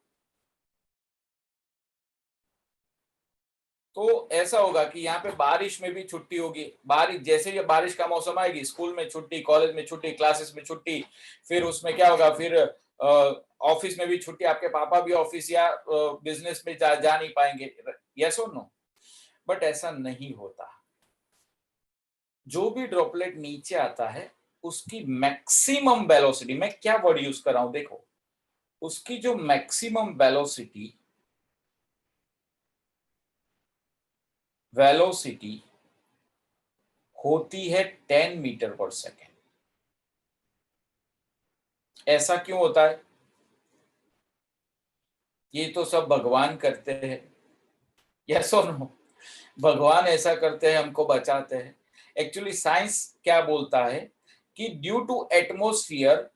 तो ऐसा होगा कि यहाँ पे बारिश में भी छुट्टी होगी, बारिश जैसे ही बारिश का मौसम आएगी, स्कूल में छुट्टी, कॉलेज में छुट्टी, क्लासेस में छुट्टी, फिर उसमें क्या होगा, फिर ऑफिस में भी छुट्टी, आपके पापा भी ऑफिस या बिजनेस में जा नहीं पाएंगे, यस और नो। बट ऐसा नहीं होता, जो भी ड्रॉपलेट नीचे आता है उसकी मैक्सिमम वेलोसिटी, मैं क्या वर्ड यूज कर रहा हूं देखो, उसकी जो मैक्सिमम वेलोसिटी होती है 10 मीटर पर सेकेंड। ऐसा क्यों होता है, ये तो सब भगवान करते हैं, यस और नो। भगवान ऐसा करते हैं, हमको बचाते हैं। एक्चुअली साइंस क्या बोलता है कि ड्यू टू एटमॉस्फेयर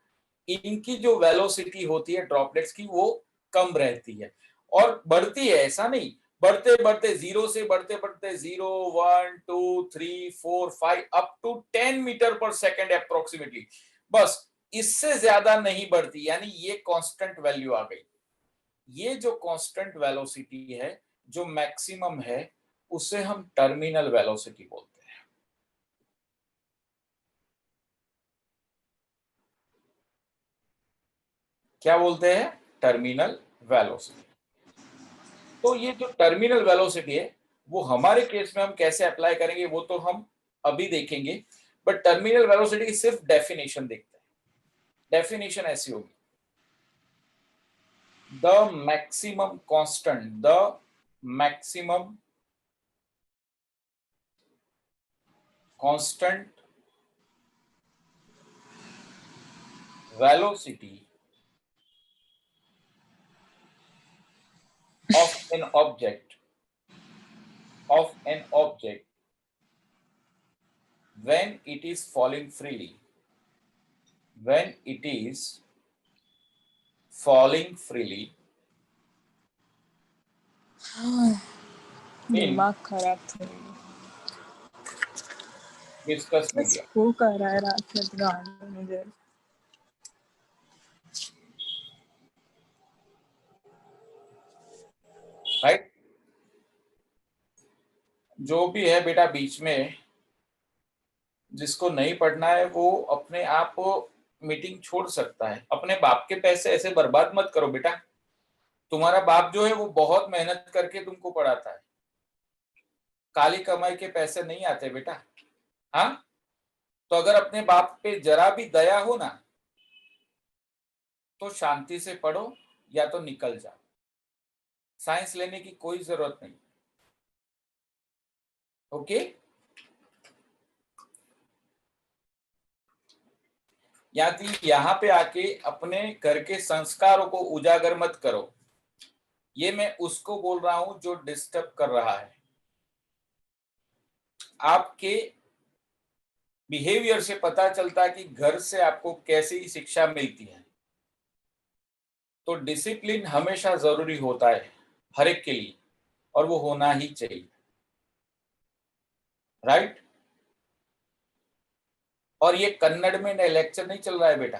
इनकी जो वेलोसिटी होती है ड्रॉपलेट्स की वो कम रहती है, और बढ़ती है, ऐसा नहीं, बढ़ते बढ़ते 0 से बढ़ते बढ़ते 0 1 2 3 4 5 up to 10 metre per second approximately, बस इससे ज्यादा नहीं बढ़ती, यानी ये कांस्टेंट वैल्यू आ गई। ये जो कांस्टेंट वेलोसिटी है, जो मैक्सिमम है, उसे हम टर्मिनल वेलोसिटी बोलते हैं। क्या बोलते हैं, टर्मिनल वेलोसिटी। तो ये जो टर्मिनल वेलोसिटी है वो हमारे केस में हम कैसे अप्लाई करेंगे वो तो हम अभी देखेंगे, बट टर्मिनल वेलोसिटी की सिर्फ डेफिनेशन देखते हैं। डेफिनेशन ऐसी होगी, the maximum constant velocity of an object when it is falling freely in दिमाग खराब था viscous बस media, वो कर रहा है रात में गाने मुझे। राइट। जो भी है बेटा बीच में, जिसको नहीं पढ़ना है वो अपने आप मीटिंग छोड़ सकता है। अपने बाप के पैसे ऐसे बर्बाद मत करो बेटा, तुम्हारा बाप जो है वो बहुत मेहनत करके तुमको पढ़ाता है, काली कमाई के पैसे नहीं आते बेटा। हाँ, तो अगर अपने बाप पे जरा भी दया हो ना तो शांति से पढ़ो या तो निकल जाओ, साइंस लेने की कोई जरूरत नहीं। ओके, यहाँ पे आके अपने घर के संस्कारों को उजागर मत करो। ये मैं उसको बोल रहा हूं जो डिस्टर्ब कर रहा है। आपके बिहेवियर से पता चलता है कि घर से आपको कैसी शिक्षा मिलती है। तो डिसिप्लिन हमेशा जरूरी होता है हर एक के लिए, और वो होना ही चाहिए, राइट। और ये कन्नड़ में लेक्चर नहीं चल रहा है बेटा,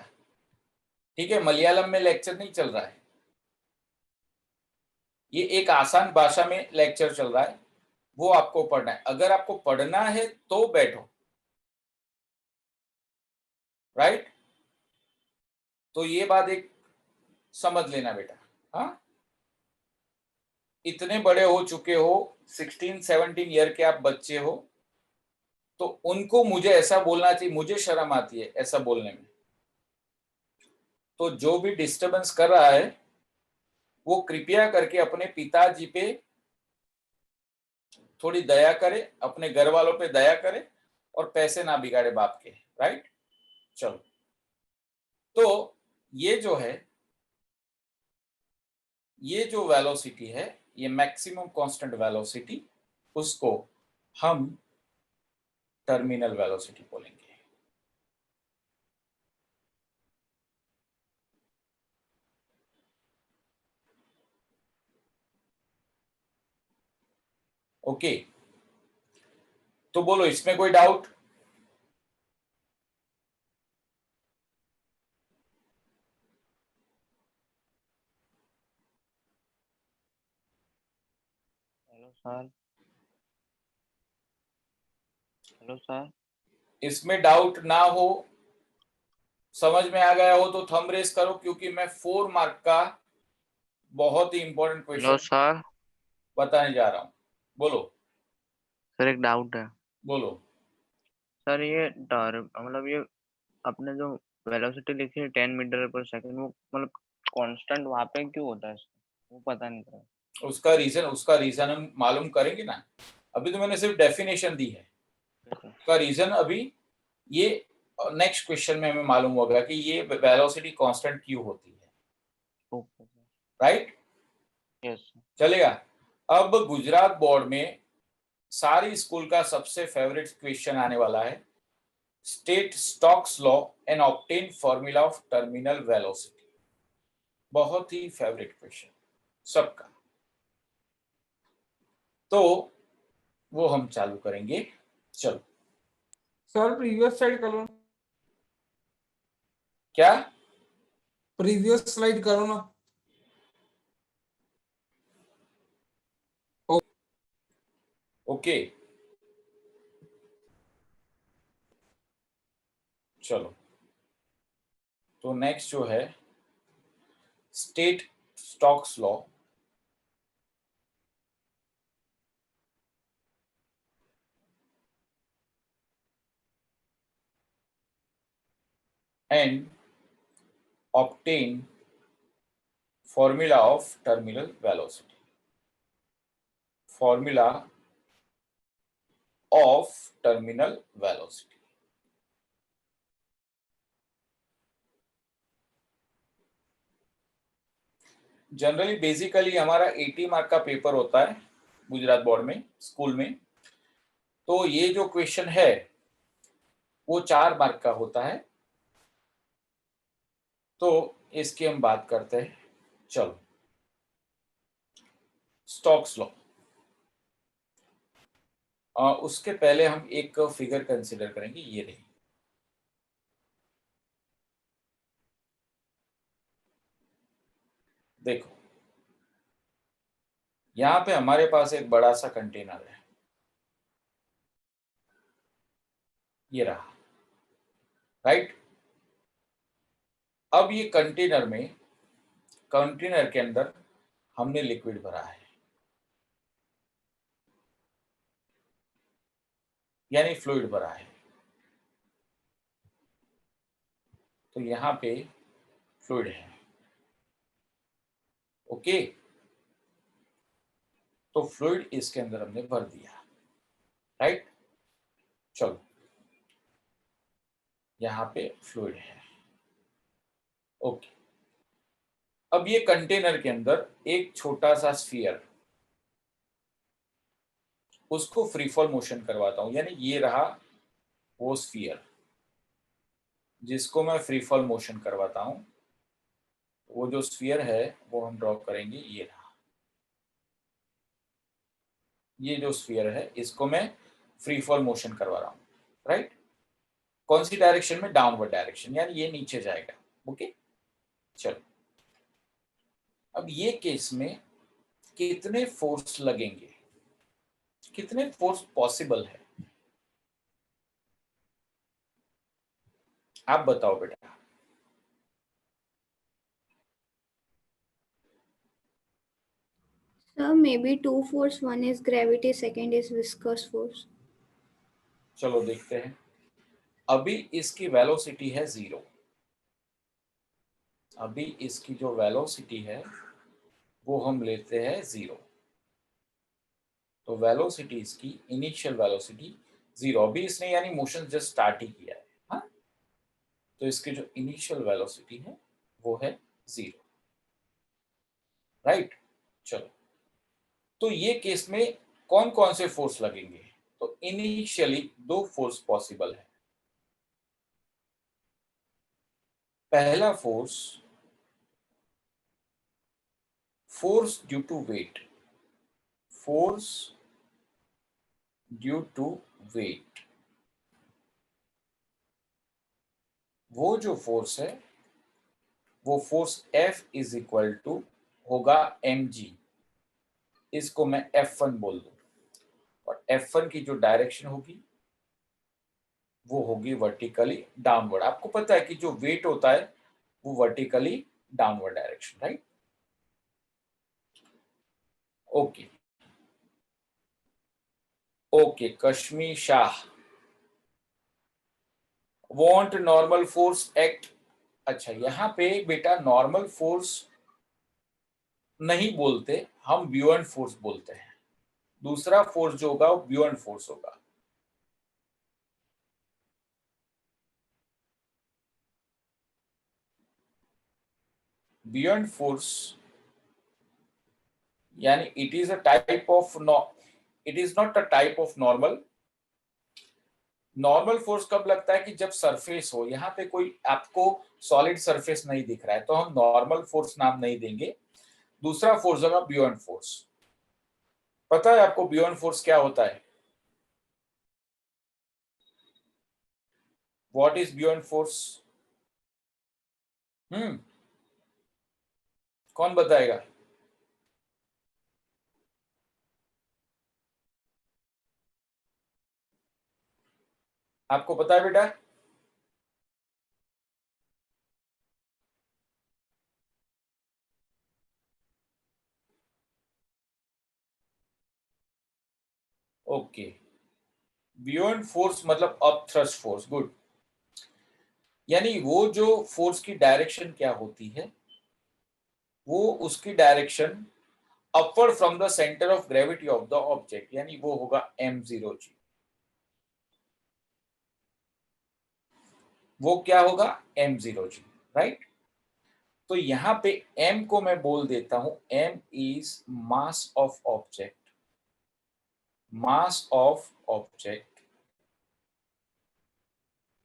ठीक है, मलयालम में लेक्चर नहीं चल रहा है, ये एक आसान भाषा में लेक्चर चल रहा है, वो आपको पढ़ना है। अगर आपको पढ़ना है तो बैठो, राइट। तो ये बात एक समझ लेना बेटा। हाँ, इतने बड़े हो चुके हो, 16-17 ईयर के आप बच्चे हो, तो उनको मुझे ऐसा बोलना चाहिए, मुझे शर्म आती है ऐसा बोलने में। तो जो भी डिस्टरबेंस कर रहा है वो कृपया करके अपने पिताजी पे थोड़ी दया करे, अपने घर वालों पे दया करे, और पैसे ना बिगाड़े बाप के, राइट। चलो, तो ये जो है, ये जो वेलोसिटी है, ये मैक्सिमम कांस्टेंट वेलोसिटी, उसको हम टर्मिनल वेलोसिटी बोलेंगे। ओके, तो बोलो इसमें कोई doubt? Hello sir. Hello sir. इसमें डाउट ना हो, समझ में आ गया हो तो थंब रेस करो, क्योंकि मैं 4 मार्क का बहुत ही इंपॉर्टेंट हेलो क्वेश्चन सर। बताने जा रहा हूं। बोलो सर एक डाउट है। बोलो। सर ये मतलब ये अपने जो वेलोसिटी लिखी है 10 मीटर पर सेकंड, वो मतलब कांस्टेंट वहां पे क्यों होता है? वो पता नहीं चला। उसका रीजन हम मालूम करेंगे ना। अभी तो मैंने सिर्फ डेफिनेशन दी है, उसका रीजन अभी ये नेक्स्ट क्वेश्चन में हमें मालूम होगा कि ये वेलोसिटी कांस्टेंट क्यों होती है, ओके सर। राइट। यस। चलेगा। अब गुजरात बोर्ड में सारी स्कूल का सबसे फेवरेट क्वेश्चन आने वाला है, state Stokes law and obtain formula of terminal velocity. बहुत ही फेवरेट क्वेश्चन सबका, तो वो हम चालू करेंगे। चलो, सर प्रीवियस स्लाइड करो, क्या? प्रीवियस स्लाइड करो ना। ओके, चलो, तो नेक्स्ट जो है state Stokes law and obtain formula of terminal velocity. Formula of terminal velocity. Generally basically हमारा 80 मार्क का पेपर होता है गुजरात बोर्ड में, स्कूल में। तो ये जो क्वेश्चन है वो 4 मार्क का होता है, तो इसकी हम बात करते हैं। चलो, स्टोक्स लॉ। उसके पहले हम एक फिगर कंसीडर करेंगे, ये रही। देखो, यहां पे हमारे पास एक बड़ा सा कंटेनर है, ये रहा, राइट। अब ये कंटेनर के अंदर हमने लिक्विड भरा है, यानी फ्लूइड भरा है। तो यहां पे फ्लूइड है, ओके। तो फ्लूइड इसके अंदर हमने भर दिया, राइट। चलो, यहां पे फ्लूइड है, ओके। अब ये कंटेनर के अंदर एक छोटा सा स्फीयर, उसको फ्री फॉल मोशन करवाता हूं, यानी ये रहा वो स्फीयर जिसको मैं फ्री फॉल मोशन करवाता हूं। वो जो स्फीयर है वो हम ड्रॉ करेंगे, ये रहा, ये जो स्फीयर है इसको मैं फ्री फॉल मोशन करवा रहा हूं, राइट। कौन सी डायरेक्शन में? डाउनवर्ड डायरेक्शन, यानी ये नीचे जाएगा। ओके, चलो अब ये केस में कितने फोर्स लगेंगे, कितने फोर्स पॉसिबल है, आप बताओ बेटा। Sir, maybe two force. One is gravity, second is viscous force. चलो देखते हैं। अभी इसकी वेलोसिटी है 0, अभी इसकी जो वेलोसिटी है वो हम लेते हैं 0। तो वेलोसिटी इसकी इनिशियल वेलोसिटी 0, अभी इसने यानी मोशन जस्ट स्टार्ट ही किया है। हाँ, तो इसकी जो इनिशियल वेलोसिटी है वो है 0, राइट। चलो, तो ये केस में कौन कौन से फोर्स लगेंगे? तो इनिशियली 2 फोर्स पॉसिबल है। पहला force, force due to weight, force due to weight, वो जो फोर्स है वो force F is equal to होगा mg, इसको मैं F1 बोल दूं, और F1 की जो डायरेक्शन होगी वो होगी वर्टिकली डाउनवर्ड। आपको पता है कि जो वेट होता है वो vertically downward direction, right. Okay okay, Kashmir Shah, want normal force act. अच्छा, यहां पे बेटा नॉर्मल फोर्स नहीं बोलते, हम ब्यूएंट फोर्स बोलते हैं। दूसरा फोर्स जो होगा वो ब्यूएंट फोर्स होगा। ब्यूएंट फोर्स यानी it is a type of it is not a type of normal. Normal force कब लगता है कि जब सरफेस हो, यहाँ पे कोई आपको सॉलिड सरफेस नहीं दिख रहा है, तो हम नॉर्मल फोर्स नाम नहीं देंगे। दूसरा फोर्स होगा ब्यूएंट फोर्स। पता है आपको ब्यूएंट फोर्स क्या होता है? What is buoyant force? कौन बताएगा? आपको पता है बेटा? ओके, ब्यूएंट फोर्स मतलब अप थ्रस्ट फोर्स। गुड, यानी वो जो फोर्स की डायरेक्शन क्या होती है, वो उसकी direction upward from the centre of gravity of the object, यानी वो होगा m0g। वो क्या होगा? m0g, right. तो यहां पे m को मैं बोल देता हूं, m is mass of object, mass of object,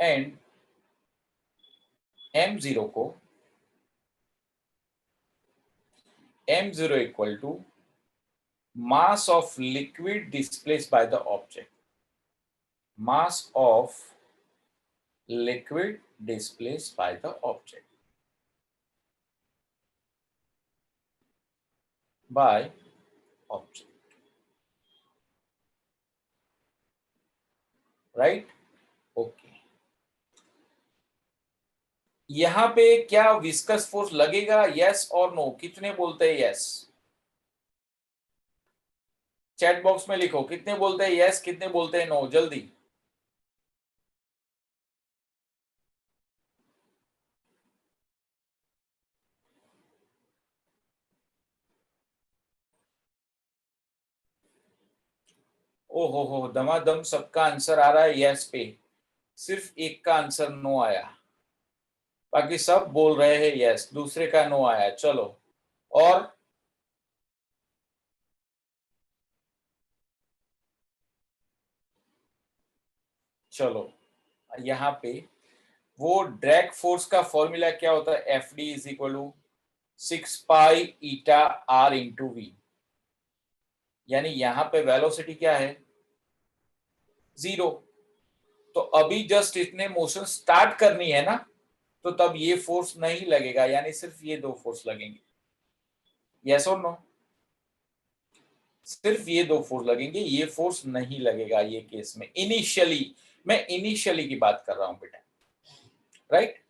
and m0 को m0 equal to mass of liquid displaced by the object, mass of liquid displaced by the object by object, right? Okay, यहां पे क्या viscous force लगेगा? Yes और no? कितने बोलते हैं yes? Chat box में लिखो, कितने बोलते हैं यस, कितने बोलते हैं नो, जल्दी। ओहो हो, दमादम सबका आंसर आ रहा है यस पे, सिर्फ एक का आंसर नो आया। बाकी सब बोल रहे हैं यस, दूसरे का नो आया। चलो और चलो यहाँ पे वो ड्रैग फोर्स का फॉर्मूला क्या होता है, F D is equal to 6 pi eta R into V. यानी यहाँ पे वेलोसिटी क्या है, 0। तो अभी जस्ट इतने मोशन स्टार्ट करनी है ना, तो तब ये फोर्स नहीं लगेगा, यानी सिर्फ ये दो फोर्स लगेंगे। यस और नो? सिर्फ ये दो फोर्स लगेंगे, ये फोर्स नहीं लगेगा ये केस में इनिशियली। मैं इनिशियली की बात कर रहा हूं बेटा, राइट?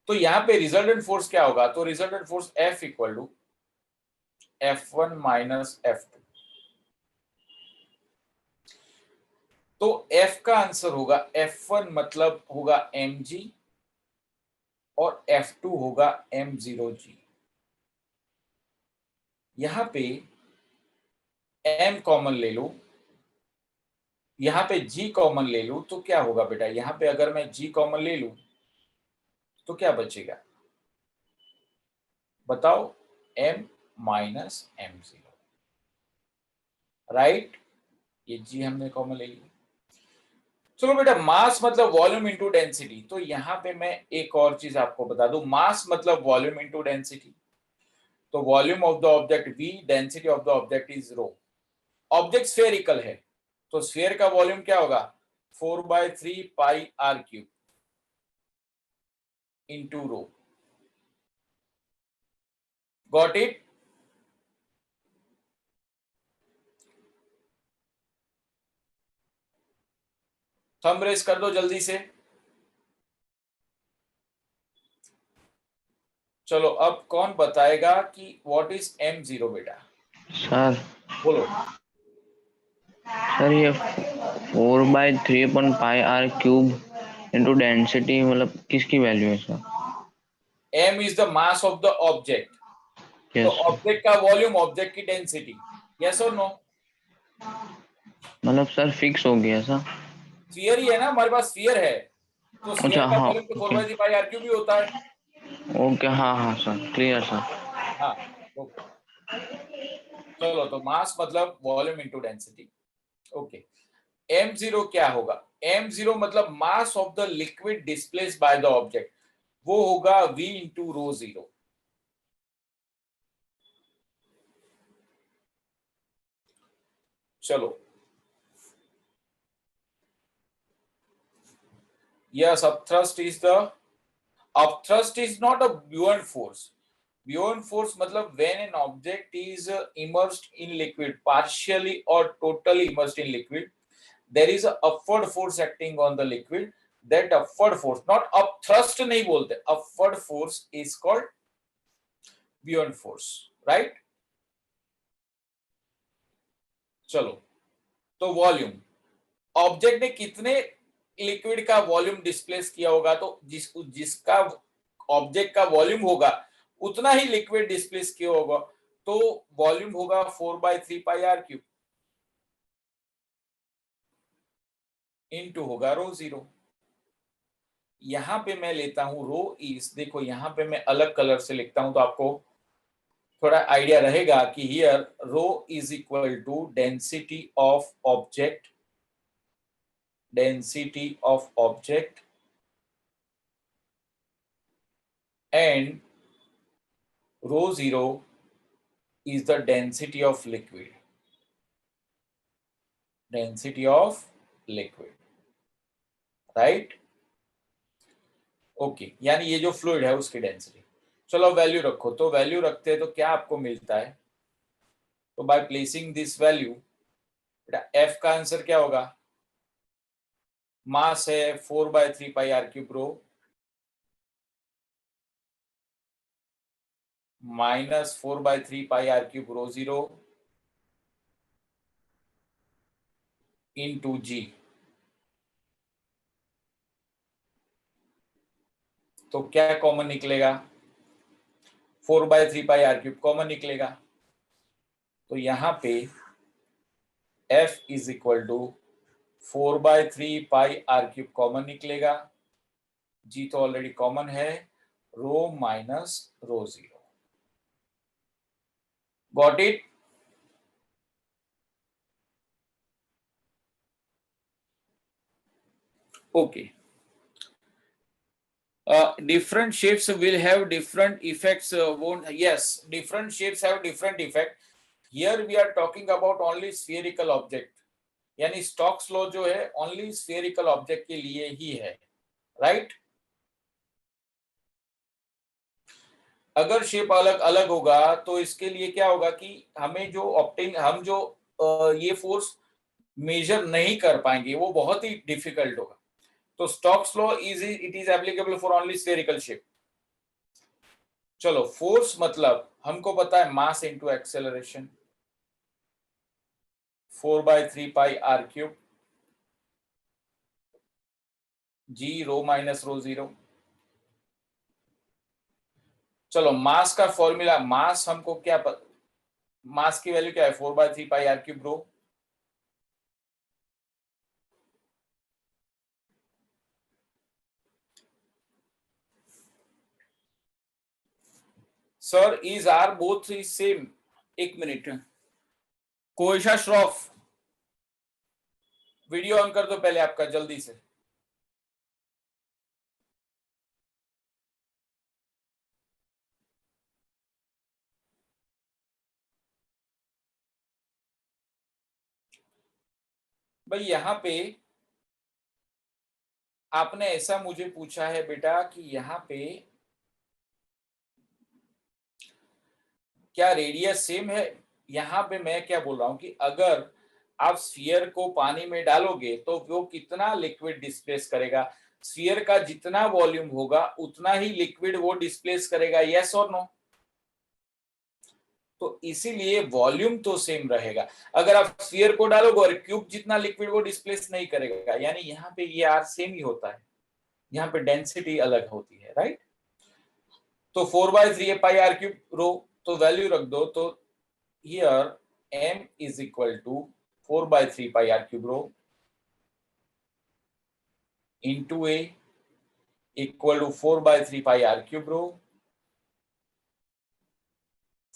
तो यहाँ पे रिजल्टेंट फोर्स क्या होगा, तो resultant force F equal to F1 minus F2। तो F का आंसर होगा F1 मतलब होगा mg और F2 होगा m0g। यहां पे m कॉमन ले लो, यहां पे g कॉमन ले लूं, तो क्या होगा बेटा, यहां पे अगर मैं g कॉमन ले लूं तो क्या बचेगा बताओ, m माइनस m0, राइट? ये g हमने कॉमन ले लिया। चलो बेटा, मास मतलब वॉल्यूम इनटू डेंसिटी। तो यहाँ पे मैं एक और चीज आपको बता दूं, मास मतलब वॉल्यूम इनटू डेंसिटी। तो volume of the object v, density of the object is rho. Object spherical है, तो स्फीयर का वॉल्यूम क्या होगा, 4/3 pi R cube into rho. Got it? Thumb raise कर दो जल्दी से। चलो अब कौन बताएगा कि व्हाट इज m0 बेटा, सर बोलो। सर ये 4/3 pi r cube into density मतलब किसकी वैल्यू है sir? m is the mass of the object, तो यस ऑब्जेक्ट का वॉल्यूम, ऑब्जेक्ट की डेंसिटी। यस और नो? मतलब सर फिक्स हो गया सर। स्फीयर ही है ना हमारे पास, स्फीयर है तो स्फीयर अच्छा का हाँ वॉल्यूम तो ओके 4/3 पाई आर क्यूब भी होता है। ओके हाँ हाँ सर क्लियर सर। हाँ, ओके। चलो तो मास मतलब volume into density. Okay, m0 क्या होगा, m0 मतलब mass of the liquid displaced by the object, वो होगा v इंटू रो जीरो। चलो yes, upthrust is the, upthrust is not a buoyant force. Buoyant force मतलब when an object is immersed in liquid, partially or totally immersed in liquid, there is a upward force acting on the liquid. That upward force, not upthrust नहीं बोलते, upward force is called buoyant force, right? चलो तो volume, object ने कितने liquid का volume displace किया होगा, तो जिसका ऑब्जेक्ट का वॉल्यूम होगा उतना ही लिक्विड डिस्प्लेस किया होगा, तो वॉल्यूम होगा 4/3 पाई आर क्यूब इनटू होगा रो जीरो। यहां पे मैं लेता हूं रो इज, देखो यहां पे मैं अलग कलर से लिखता हूं तो आपको थोड़ा आइडिया रहेगा कि here rho is equal to density of object, density of object and rho 0 is the density of liquid, density of liquid, right? Okay, यानी ये जो फ्लूइड है उसकी डेंसिटी। चलो वैल्यू रखो, तो वैल्यू रखते हैं तो क्या आपको मिलता है, तो बाय प्लेसिंग दिस वैल्यू बेटा एफ का आंसर क्या होगा, मास है 4/3 pi R cube rho minus 4/3 pi R cube rho zero into G. तो क्या कॉमन निकलेगा, 4/3 पाई आर क्यूब कॉमन निकलेगा, तो यहां पे F is equal to 4/3 pi R cube common निकलेगा, G तो ऑलरेडी कॉमन है, rho minus rho zero. Got it? Okay. Different shapes will have different effects. Yes, different shapes have different effect. Here we are talking about only spherical object. यानी Stokes law जो है only spherical object के लिए ही है, right? अगर shape अलग अलग होगा तो इसके लिए क्या होगा कि हमें जो हम जो ये फोर्स मेजर नहीं कर पाएंगे, वो बहुत ही डिफिकल्ट होगा. तो Stokes law it is applicable for only spherical shape. चलो, फोर्स मतलब हमको पता है mass into acceleration 4/3 pi R cube G rho minus rho zero. चलो, मास का फॉर्मूला, मास हमको क्या मास की वैल्यू क्या है? 4/3 pi R cube rho. Sir, is R both is same? एक minute, Kosha Shroff, video on कर दो पहले आपका जल्दी से. भाई यहाँ पे आपने ऐसा मुझे पूछा है बेटा कि यहाँ पे क्या रेडियस सेम है? यहाँ पे मैं क्या बोल रहा हूँ कि अगर आप स्फीयर को पानी में डालोगे तो वो कितना लिक्विड डिस्प्लेस करेगा? स्फीयर का जितना वॉल्यूम होगा उतना ही लिक्विड वो डिस्प्लेस करेगा, यस और नो? तो इसीलिए वॉल्यूम तो सेम रहेगा. अगर आप स्फीयर को डालोगे और क्यूब जितना लिक्विड वो डिस्प्लेस नहीं करेगा, यानी यहाँ पे ये आर सेम ही होता है, यहाँ पे डेंसिटी अलग होती है, राइट? तो 4/3 पाई आर क्यूब रो, तो वैल्यू रख दो. तो here m is equal to 4/3 pi r cube rho into a equal to 4/3 pi r cube rho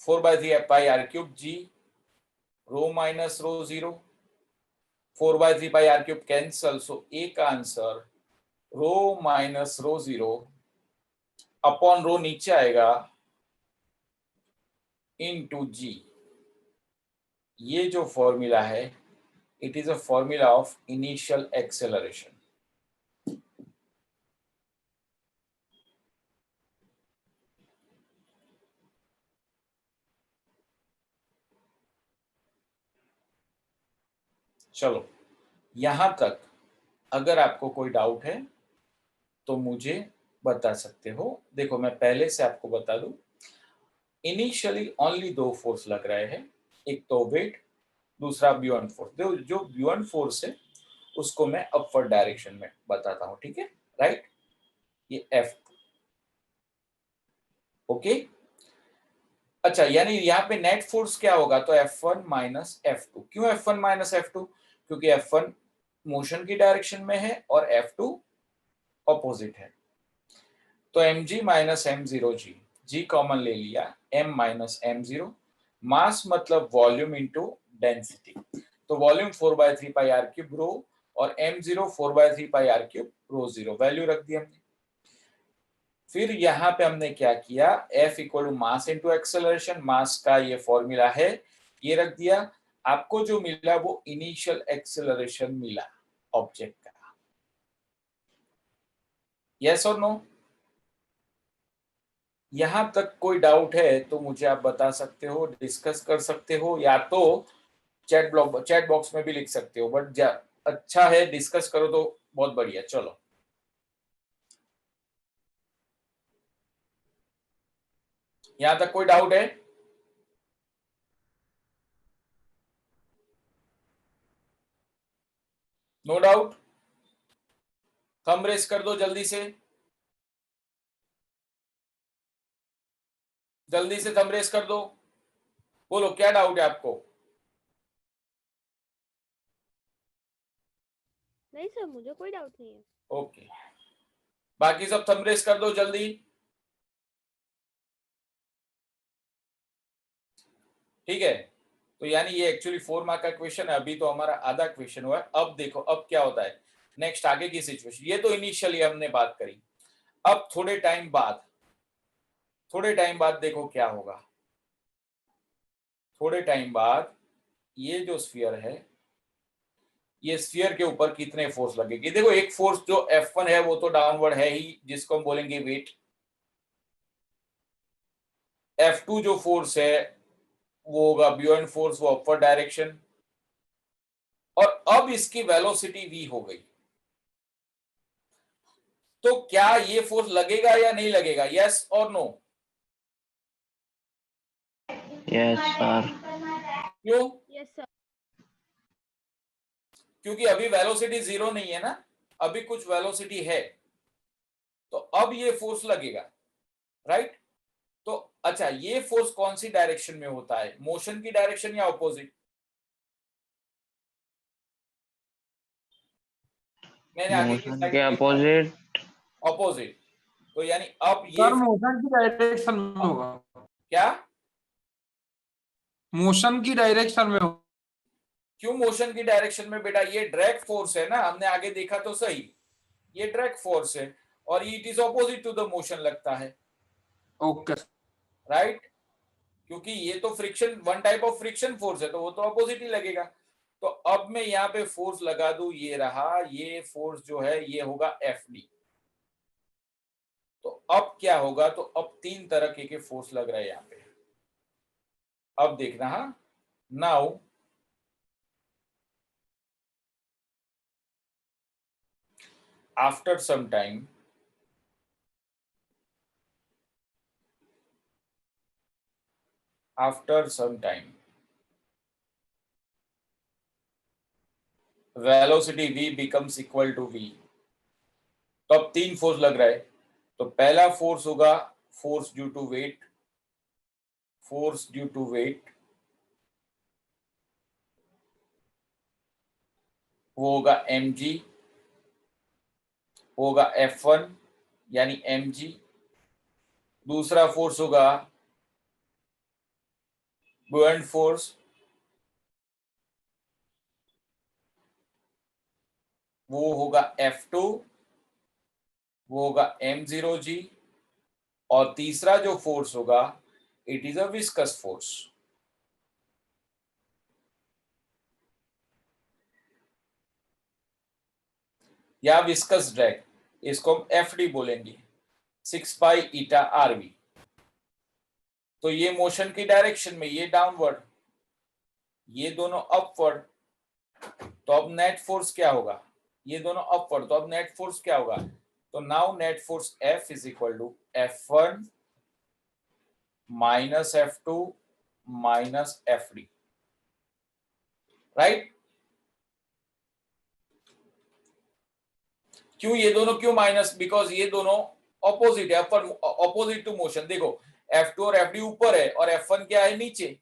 4/3 pi r cube g rho minus rho 0 4/3 pi r cube cancel. So a का answer rho minus rho 0 upon rho नीचे आएगा into g. ये जो formula है it is a formula of initial acceleration. चलो, यहां तक अगर आपको कोई डाउट है तो मुझे बता सकते हो. देखो, मैं पहले से आपको बता दूं, इनिशियली ओनली दो फोर्स लग रहे हैं, एक तो वेट, दूसरा ब्यूअंट फोर्स. जो ब्यूअंट फोर्स है उसको मैं अपवर्ड डायरेक्शन में बताता हूं, ठीक है, राइट? ये F. ओके, अच्छा, यानी यहाँ पे नेट फोर्स क्या होगा? तो F1 माइनस F2. क्यों F1 माइनस F2? क्योंकि F1 मोशन की डायरेक्शन में है और F2 ऑपोजिट है. तो mg minus m0 g, g common ले लिया, m माइनस m0. मास मतलब वॉल्यूम इनटू डेंसिटी. तो volume 4/3 pi R cube rho और m0 4/3 pi R cube rho 0, value रख दी हमने. फिर यहाँ पे हमने क्या किया? F equal to mass into acceleration. मास का ये फॉर्मूला है, ये रख दिया. आपको जो मिला वो इनिशियल एक्सेलरेशन मिला ऑब्जेक्ट का, यस और नो? यहां तक कोई डाउट है तो मुझे आप बता सकते हो, डिस्कस कर सकते हो, या तो चैट बॉक्स में भी लिख सकते हो. बट अच्छा है, डिस्कस करो तो बहुत बढ़िया. चलो, यहां तक कोई डाउट है? No doubt? थंब रेस कर दो जल्दी से, जल्दी से थंब रेस कर दो. बोलो, क्या डाउट है आपको? नहीं सर, मुझे कोई डाउट नहीं है. ओके, बाकी सब थंब रेस कर दो जल्दी. ठीक है, तो यानी ये एक्चुअली 4 मार्क का क्वेश्चन है, अभी तो हमारा आधा क्वेश्चन हुआ है। अब देखो अब क्या होता है नेक्स्ट आगे की सिचुएशन, ये तो इनिशियली हमने बात करी। अब थोड़े टाइम बाद देखो क्या होगा। थोड़े टाइम बाद ये जो स्फीयर है, ये स्फीयर के ऊपर कितने फोर्स लगेगी। देखो एक फोर्स जो F1 है वो तो डाउनवर्ड है ही, जिसको हम बोलेंगे वेट। F2 जो फोर्स है वो होगा ब्यूएंट फोर्स, वो अपवर्ड डायरेक्शन। और अब इसकी वेलोसिटी v हो गई, तो क्या ये फोर्स लगेगा या नहीं लगेगा, यस और नो? Yes sir. क्यों? Yes, sir. क्योंकि अभी वेलोसिटी 0 नहीं है ना, अभी कुछ वेलोसिटी है, तो अब ये फोर्स लगेगा, राइट? तो अच्छा, ये फोर्स कौन सी डायरेक्शन में होता है, मोशन की डायरेक्शन या ऑपोजिट? मैंने आगे की मोशन स्लाइड के में लिखा है अपोजिट। ऑपोजिट, तो यानी अब ये सर मोशन की डायरेक्शन में होगा, क्या, मोशन की डायरेक्शन में होगा। क्यों मोशन की डायरेक्शन में बेटा, ये ड्रैग फोर्स है ना, हमने आगे देखा तो सही, ये ड्रैग फोर्स है और it is opposite to the motion लगता है, ओके राइट? क्योंकि ये तो friction, one type of friction force है, तो वो तो अपोजिट ही लगेगा। तो अब मैं यहाँ पे फोर्स लगा दूं, ये रहा, ये फोर्स जो है ये होगा Fd। तो अब क्या होगा, तो अब 3 तरह के फोर्स लग रहे हैं यहाँ पे। अब देखना, हाँ, now after some time velocity v becomes equal to v। तो अब 3 फोर्स लग रहा है। तो पहला फोर्स होगा फोर्स ड्यू टू वेट, वो होगा mg, वो होगा F1 यानी mg। दूसरा फोर्स होगा बुएंट फोर्स, वो होगा F2, वो होगा m0g। और तीसरा जो फोर्स होगा it is a viscous force, या विस्कस ड्रैग, इसको हम Fd बोलेंगे, 6 पाई ईटा Rv। तो ये मोशन की डायरेक्शन में, ये डाउनवर्ड, ये दोनों अपवर्ड, तो अब नेट फोर्स क्या होगा, ये दोनों अपवर्ड, तो अब नेट फोर्स क्या होगा, तो now net force F is equal to F1 minus F2 minus Fd, right? क्यों ये दोनों क्यों माइनस, बिकॉज ये दोनों ऑपोजिट है, अपर ऑपोजिट टू मोशन। देखो F2 और Fd ऊपर है और F1 क्या है, नीचे,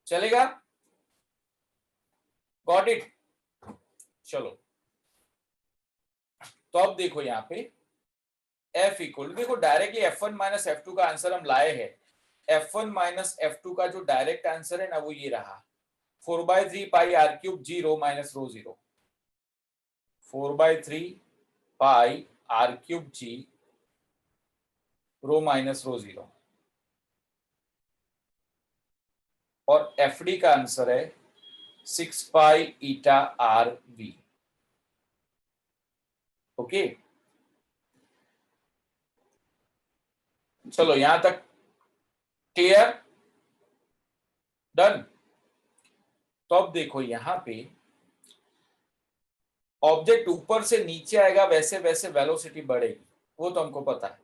चलेगा? Got it? चलो, तो अब देखो यहाँ पे F इक्वल, देखो डायरेक्टली F1 माइनस F2 का आंसर हम लाए हैं। F1 माइनस F2 का जो डायरेक्ट आंसर है ना वो ये रहा, 4/3 pi r cube g rho minus rho 0, 4/3 pi r cube g rho minus rho 0। और Fd का आंसर है 6 pi eta r v। Okay, चलो यहां तक क्लियर, डन। तो अब देखो यहां पे ऑब्जेक्ट ऊपर से नीचे आएगा, वैसे वैसे वेलोसिटी बढ़ेगी, वो तो हमको पता है।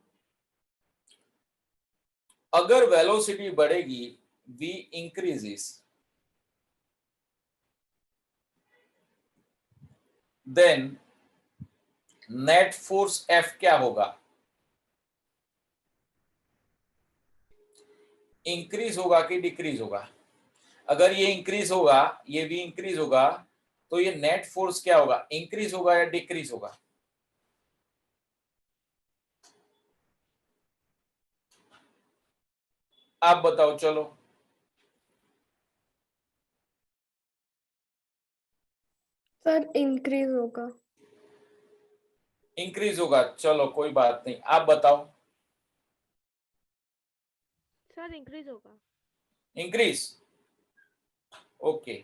अगर वेलोसिटी बढ़ेगी, v increases, then net force F क्या होगा, इंक्रीज होगा कि डिक्रीज होगा? अगर ये इंक्रीज होगा, ये v इंक्रीज होगा, तो ये नेट फोर्स क्या होगा, इंक्रीज होगा या डिक्रीज होगा? आप बताओ, चलो सर इंक्रीज होगा। इंक्रीज होगा, चलो कोई बात नहीं, आप बताओ। सर इंक्रीज होगा। Increase, okay.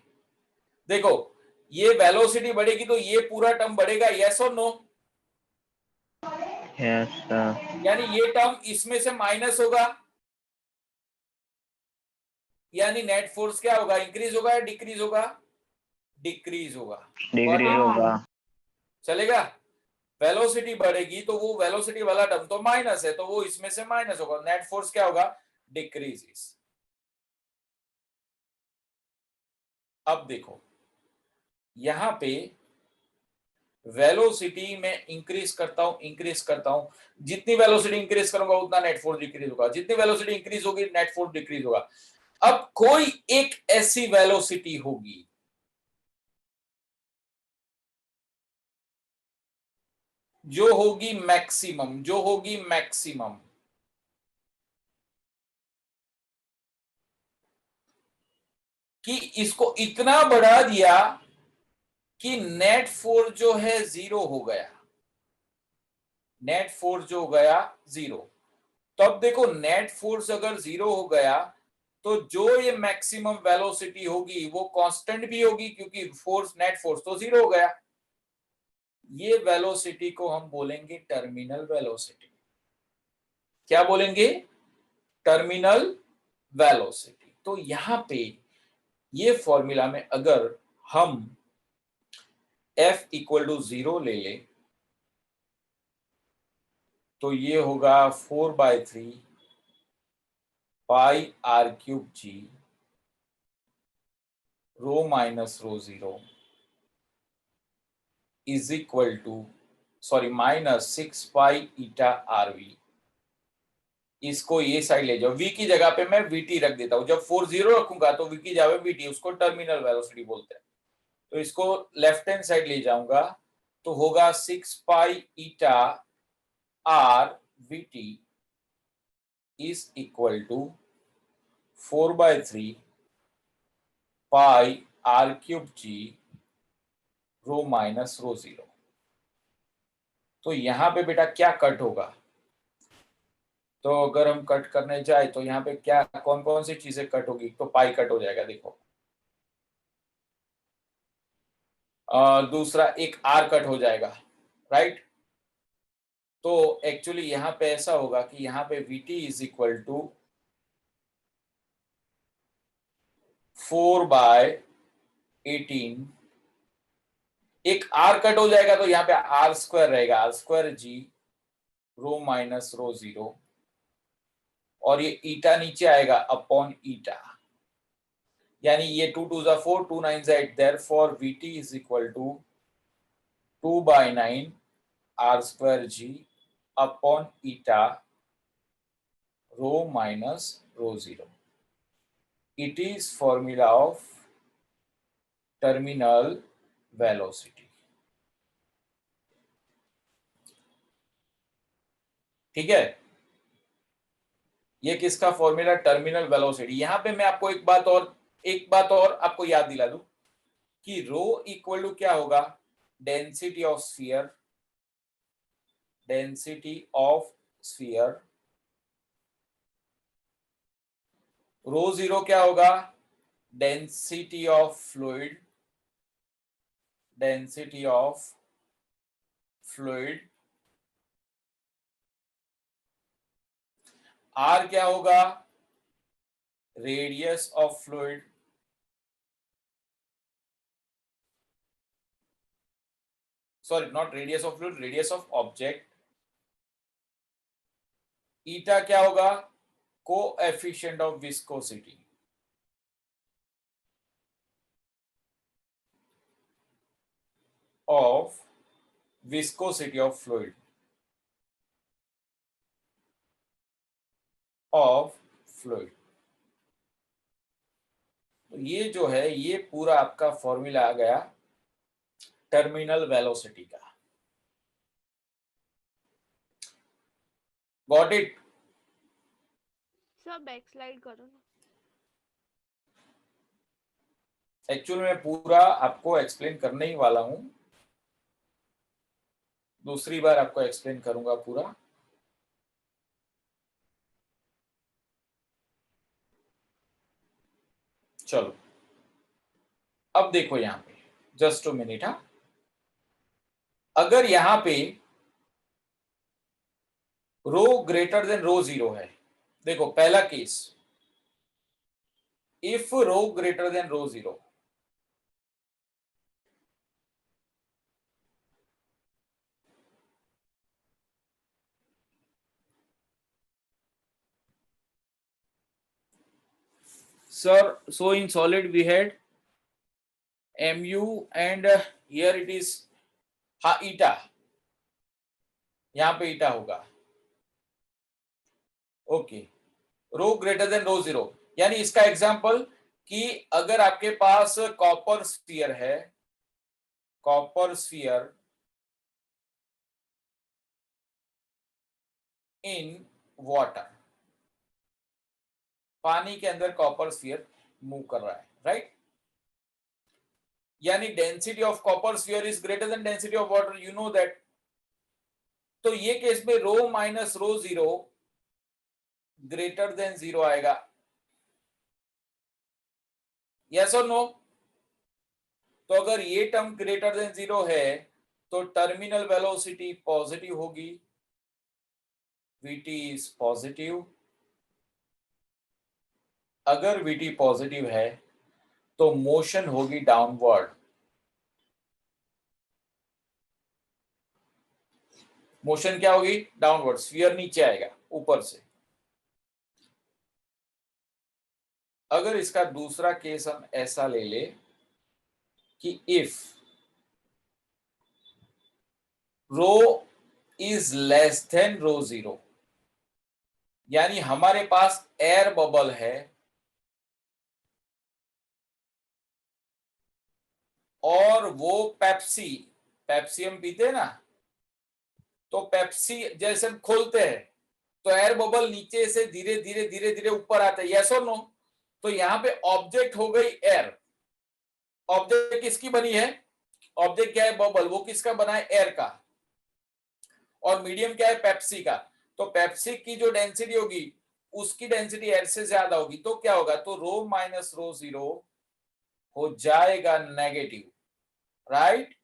देखो ये वेलोसिटी बढ़ेगी तो ये पूरा टर्म बढ़ेगा, यस और नो? Yes sir. यानी ये टर्म इसमें से माइनस होगा, यानी नेट फोर्स क्या होगा, इंक्रीज होगा या डिक्रीज होगा? डिक्रीज होगा। डिक्रीज होगा। चलेगा? वेलोसिटी बढ़ेगी तो वो वेलोसिटी वाला टर्म तो माइनस है, तो वो इसमें से माइनस होगा, नेट फोर्स क्या होगा, डिक्रीजेस। अब देखो यहां पे वेलोसिटी में इंक्रीज करता हूं, जितनी वेलोसिटी इंक्रीज करूंगा उतना नेट फोर्स डिक्रीज होगा, जितनी वेलोसिटी इंक्रीज होगी नेट फोर्स डिक्रीज होगा। अब कोई एक ऐसी वेलोसिटी होगी जो होगी मैक्सिमम, कि इसको इतना बढ़ा दिया कि नेट फोर्स जो है जीरो हो गया, नेट फोर्स जो हो गया जीरो। तो अब देखो नेट फोर्स अगर जीरो हो गया तो जो ये मैक्सिमम वेलोसिटी होगी वो कांस्टेंट भी होगी, क्योंकि फोर्स, नेट फोर्स तो जीरो हो गया। ये वेलोसिटी को हम बोलेंगे टर्मिनल वेलोसिटी। क्या बोलेंगे? Terminal velocity. तो यहां पे ये फॉर्मूला में अगर हम F इक्वल टू 0 ले ले तो ये होगा 4/3 pi r cube g rho minus rho 0 is equal to minus 6 pi eta rv। इसको ये साइड ले जाओ, v की जगह पे मैं vt रख देता हूं। जब 4 0 रखूंगा तो v की जगह पे vt, उसको टर्मिनल वेलोसिटी बोलते हैं। तो इसको लेफ्ट हैंड साइड ले जाऊंगा तो होगा 6 pi eta r vt is equal to 4/3 pi r cube g rho minus rho 0। तो यहां पे बेटा क्या कट होगा? तो अगर हम कट करने जाए तो यहाँ पे क्या, कौन कौन सी चीजें कट होगी? तो पाई कट हो जाएगा, देखो। दूसरा एक आर कट हो जाएगा, राइट? तो एक्चुअली यहाँ पे ऐसा होगा कि यहाँ पे Vt इज इक्वल टू 4/18। एक आर कट हो जाएगा तो यहाँ पे आर स्क्वायर रहेगा, R square G rho minus rho 0, और ये ईटा नीचे आएगा अपॉन ईटा, यानी ये 2 2 4, 2 9 8, therefore Vt is equal to 2/9 r square g upon eta rho minus rho 0। It is formula of terminal velocity। ठीक है, ये किसका फॉर्मूला? Terminal velocity. यहां पे मैं आपको एक बात और आपको याद दिला दूं कि रो इक्वल टू क्या होगा? डेंसिटी ऑफ स्फीयर, रो 0 क्या होगा? डेंसिटी ऑफ फ्लूइड, आर क्या होगा? Radius of fluid, sorry not radius of fluid, radius of object. Eta क्या होगा? Coefficient of viscosity, of fluid, तो ये जो है ये पूरा आपका फॉर्मूला आ गया टर्मिनल वेलोसिटी का। Got it? Sir back slide करो ना। एक्चुअली मैं पूरा आपको एक्सप्लेन करने ही वाला हूं, दूसरी बार आपको एक्सप्लेन करूंगा पूरा। चलो अब देखो यहां पे, जस्ट 2 मिनट। हाँ, अगर यहां पे रो ग्रेटर देन रो 0 है, देखो पहला case, if rho greater than rho 0, sir, so in solid we had mu and here it is eta, यहां पे eta होगा। ओके, रो ग्रेटर देन रो 0, यानी इसका एग्जांपल कि अगर आपके पास कॉपर स्फीयर है, कॉपर स्फीयर इन वाटर, पानी के अंदर कॉपर स्फीयर मूव कर रहा है, राइट, यानी density of copper sphere is greater than density of water, you know that. तो ये केस में रो माइनस रो 0 ग्रेटर देन 0 आएगा, यस और नो। तो अगर ये टर्म ग्रेटर देन 0 है तो टर्मिनल वेलोसिटी पॉजिटिव होगी, Vt इज पॉजिटिव। अगर Vt पॉजिटिव है तो मोशन होगी डाउनवर्ड, मोशन क्या होगी, डाउनवर्ड, स्फीयर नीचे आएगा ऊपर से। अगर इसका दूसरा केस हम ऐसा ले ले कि if rho is less than rho 0, यानी हमारे पास एयर बबल है और वो पेप्सी, पेप्सी हम पीते हैं ना, तो पेप्सी जैसे हम खोलते हैं तो एयर बबल नीचे से धीरे धीरे धीरे धीरे ऊपर आता है, यस और नो। तो यहां पे ऑब्जेक्ट हो गई एयर, ऑब्जेक्ट किसकी बनी है, ऑब्जेक्ट क्या है, बबल, वो किसका बना है, एयर का, और मीडियम क्या है, पेप्सी का। तो पेप्सी की जो डेंसिटी होगी उसकी डेंसिटी एयर से ज्यादा होगी, तो क्या होगा, तो रो माइनस रो 0 हो जाएगा नेगेटिव, राइट।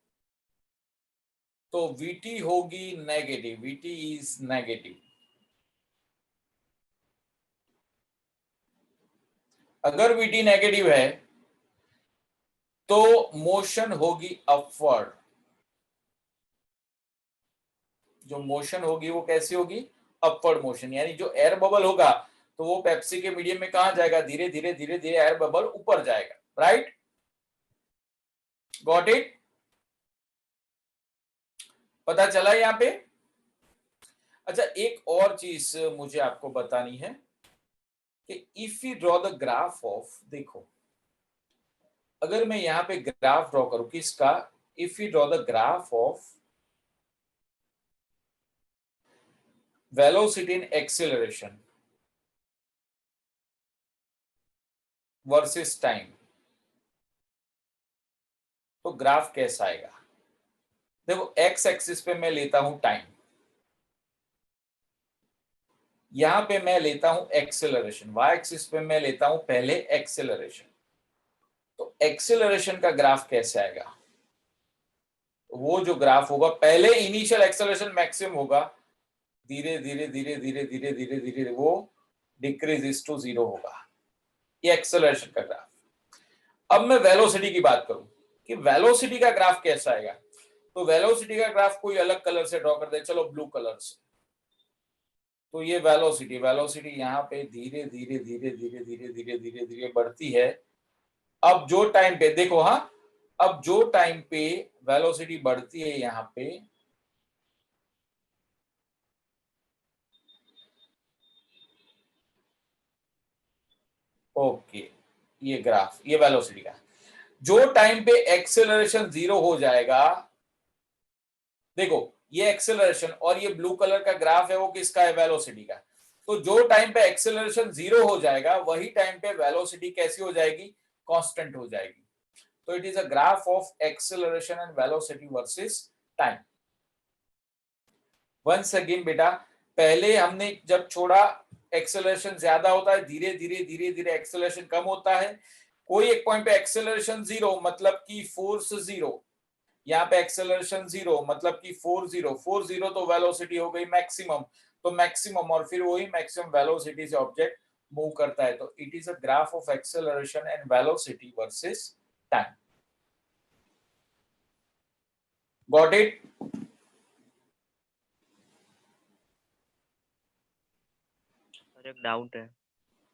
तो Vt होगी नेगेटिव, Vt इज नेगेटिव। अगर Vt नेगेटिव है तो मोशन होगी अपवर्ड, जो मोशन होगी वो कैसी होगी, अपवर्ड मोशन, यानी जो एयर बबल होगा तो वो पेप्सी के मीडियम में कहां जाएगा, धीरे धीरे धीरे धीरे एयर बबल ऊपर जाएगा, राइट, गॉट इट, पता चला यहां पे। अच्छा, एक और चीज मुझे आपको बतानी है कि if you draw the graph of, देखो अगर मैं यहां पे ग्राफ ड्रॉ करूं किसका, if you draw the graph of velocity in acceleration versus time, तो ग्राफ कैसा आएगा। देखो एक्स एक्सिस पे मैं लेता हूं टाइम, यहां पे मैं लेता हूं एक्सेलरेशन, वाई एक्सिस पे मैं लेता हूं पहले एक्सेलरेशन। तो एक्सेलरेशन का ग्राफ कैसे आएगा, वो जो ग्राफ होगा पहले इनिशियल एक्सेलरेशन मैक्सिमम होगा, धीरे धीरे धीरे धीरे धीरे धीरे धीरे वो डिक्रीज टू 0 होगा, ये एक्सेलरेशन का ग्राफ। अब मैं वेलोसिटी की बात करूं कि वेलोसिटी का ग्राफ कैसा आएगा, तो वेलोसिटी का ग्राफ कोई अलग कलर से ड्रॉ कर दे, चलो ब्लू कलर से। तो ये वेलोसिटी, वेलोसिटी यहाँ पे धीरे धीरे धीरे धीरे धीरे धीरे धीरे धीरे बढ़ती है। अब जो टाइम पे देखो, हाँ, अब जो टाइम पे वेलोसिटी बढ़ती है यहाँ पे, ओके, ये ग्राफ, ये वेलोसिटी का, जो टाइम पे एक्सेलरेशन 0 हो जाएगा, देखो ये एक्सेलरेशन और ये ब्लू कलर का ग्राफ है वो किसका है, वेलोसिटी का। तो जो टाइम पे एक्सेलरेशन 0 हो जाएगा वही टाइम पे वेलोसिटी कैसी हो जाएगी, कांस्टेंट हो जाएगी। तो it is a graph of acceleration and velocity versus time. Once again बेटा, पहले हमने जब छोड़ा एक्सेलरेशन ज्यादा होता है, धीरे धीरे धीरे धीरे एक्सेलरेशन कम होता है। कोई एक पॉइंट पे एक्सेलरेशन 0 मतलब कि फोर्स 0, यहाँ पे एक्सेलरेशन 0 मतलब कि फोर्स 0 तो वेलोसिटी हो गई मैक्सिमम, तो मैक्सिमम और फिर वही मैक्सिमम वेलोसिटी से ऑब्जेक्ट मूव करता है। तो it is a graph of acceleration and velocity versus time. Got it? Sir एक डाउट है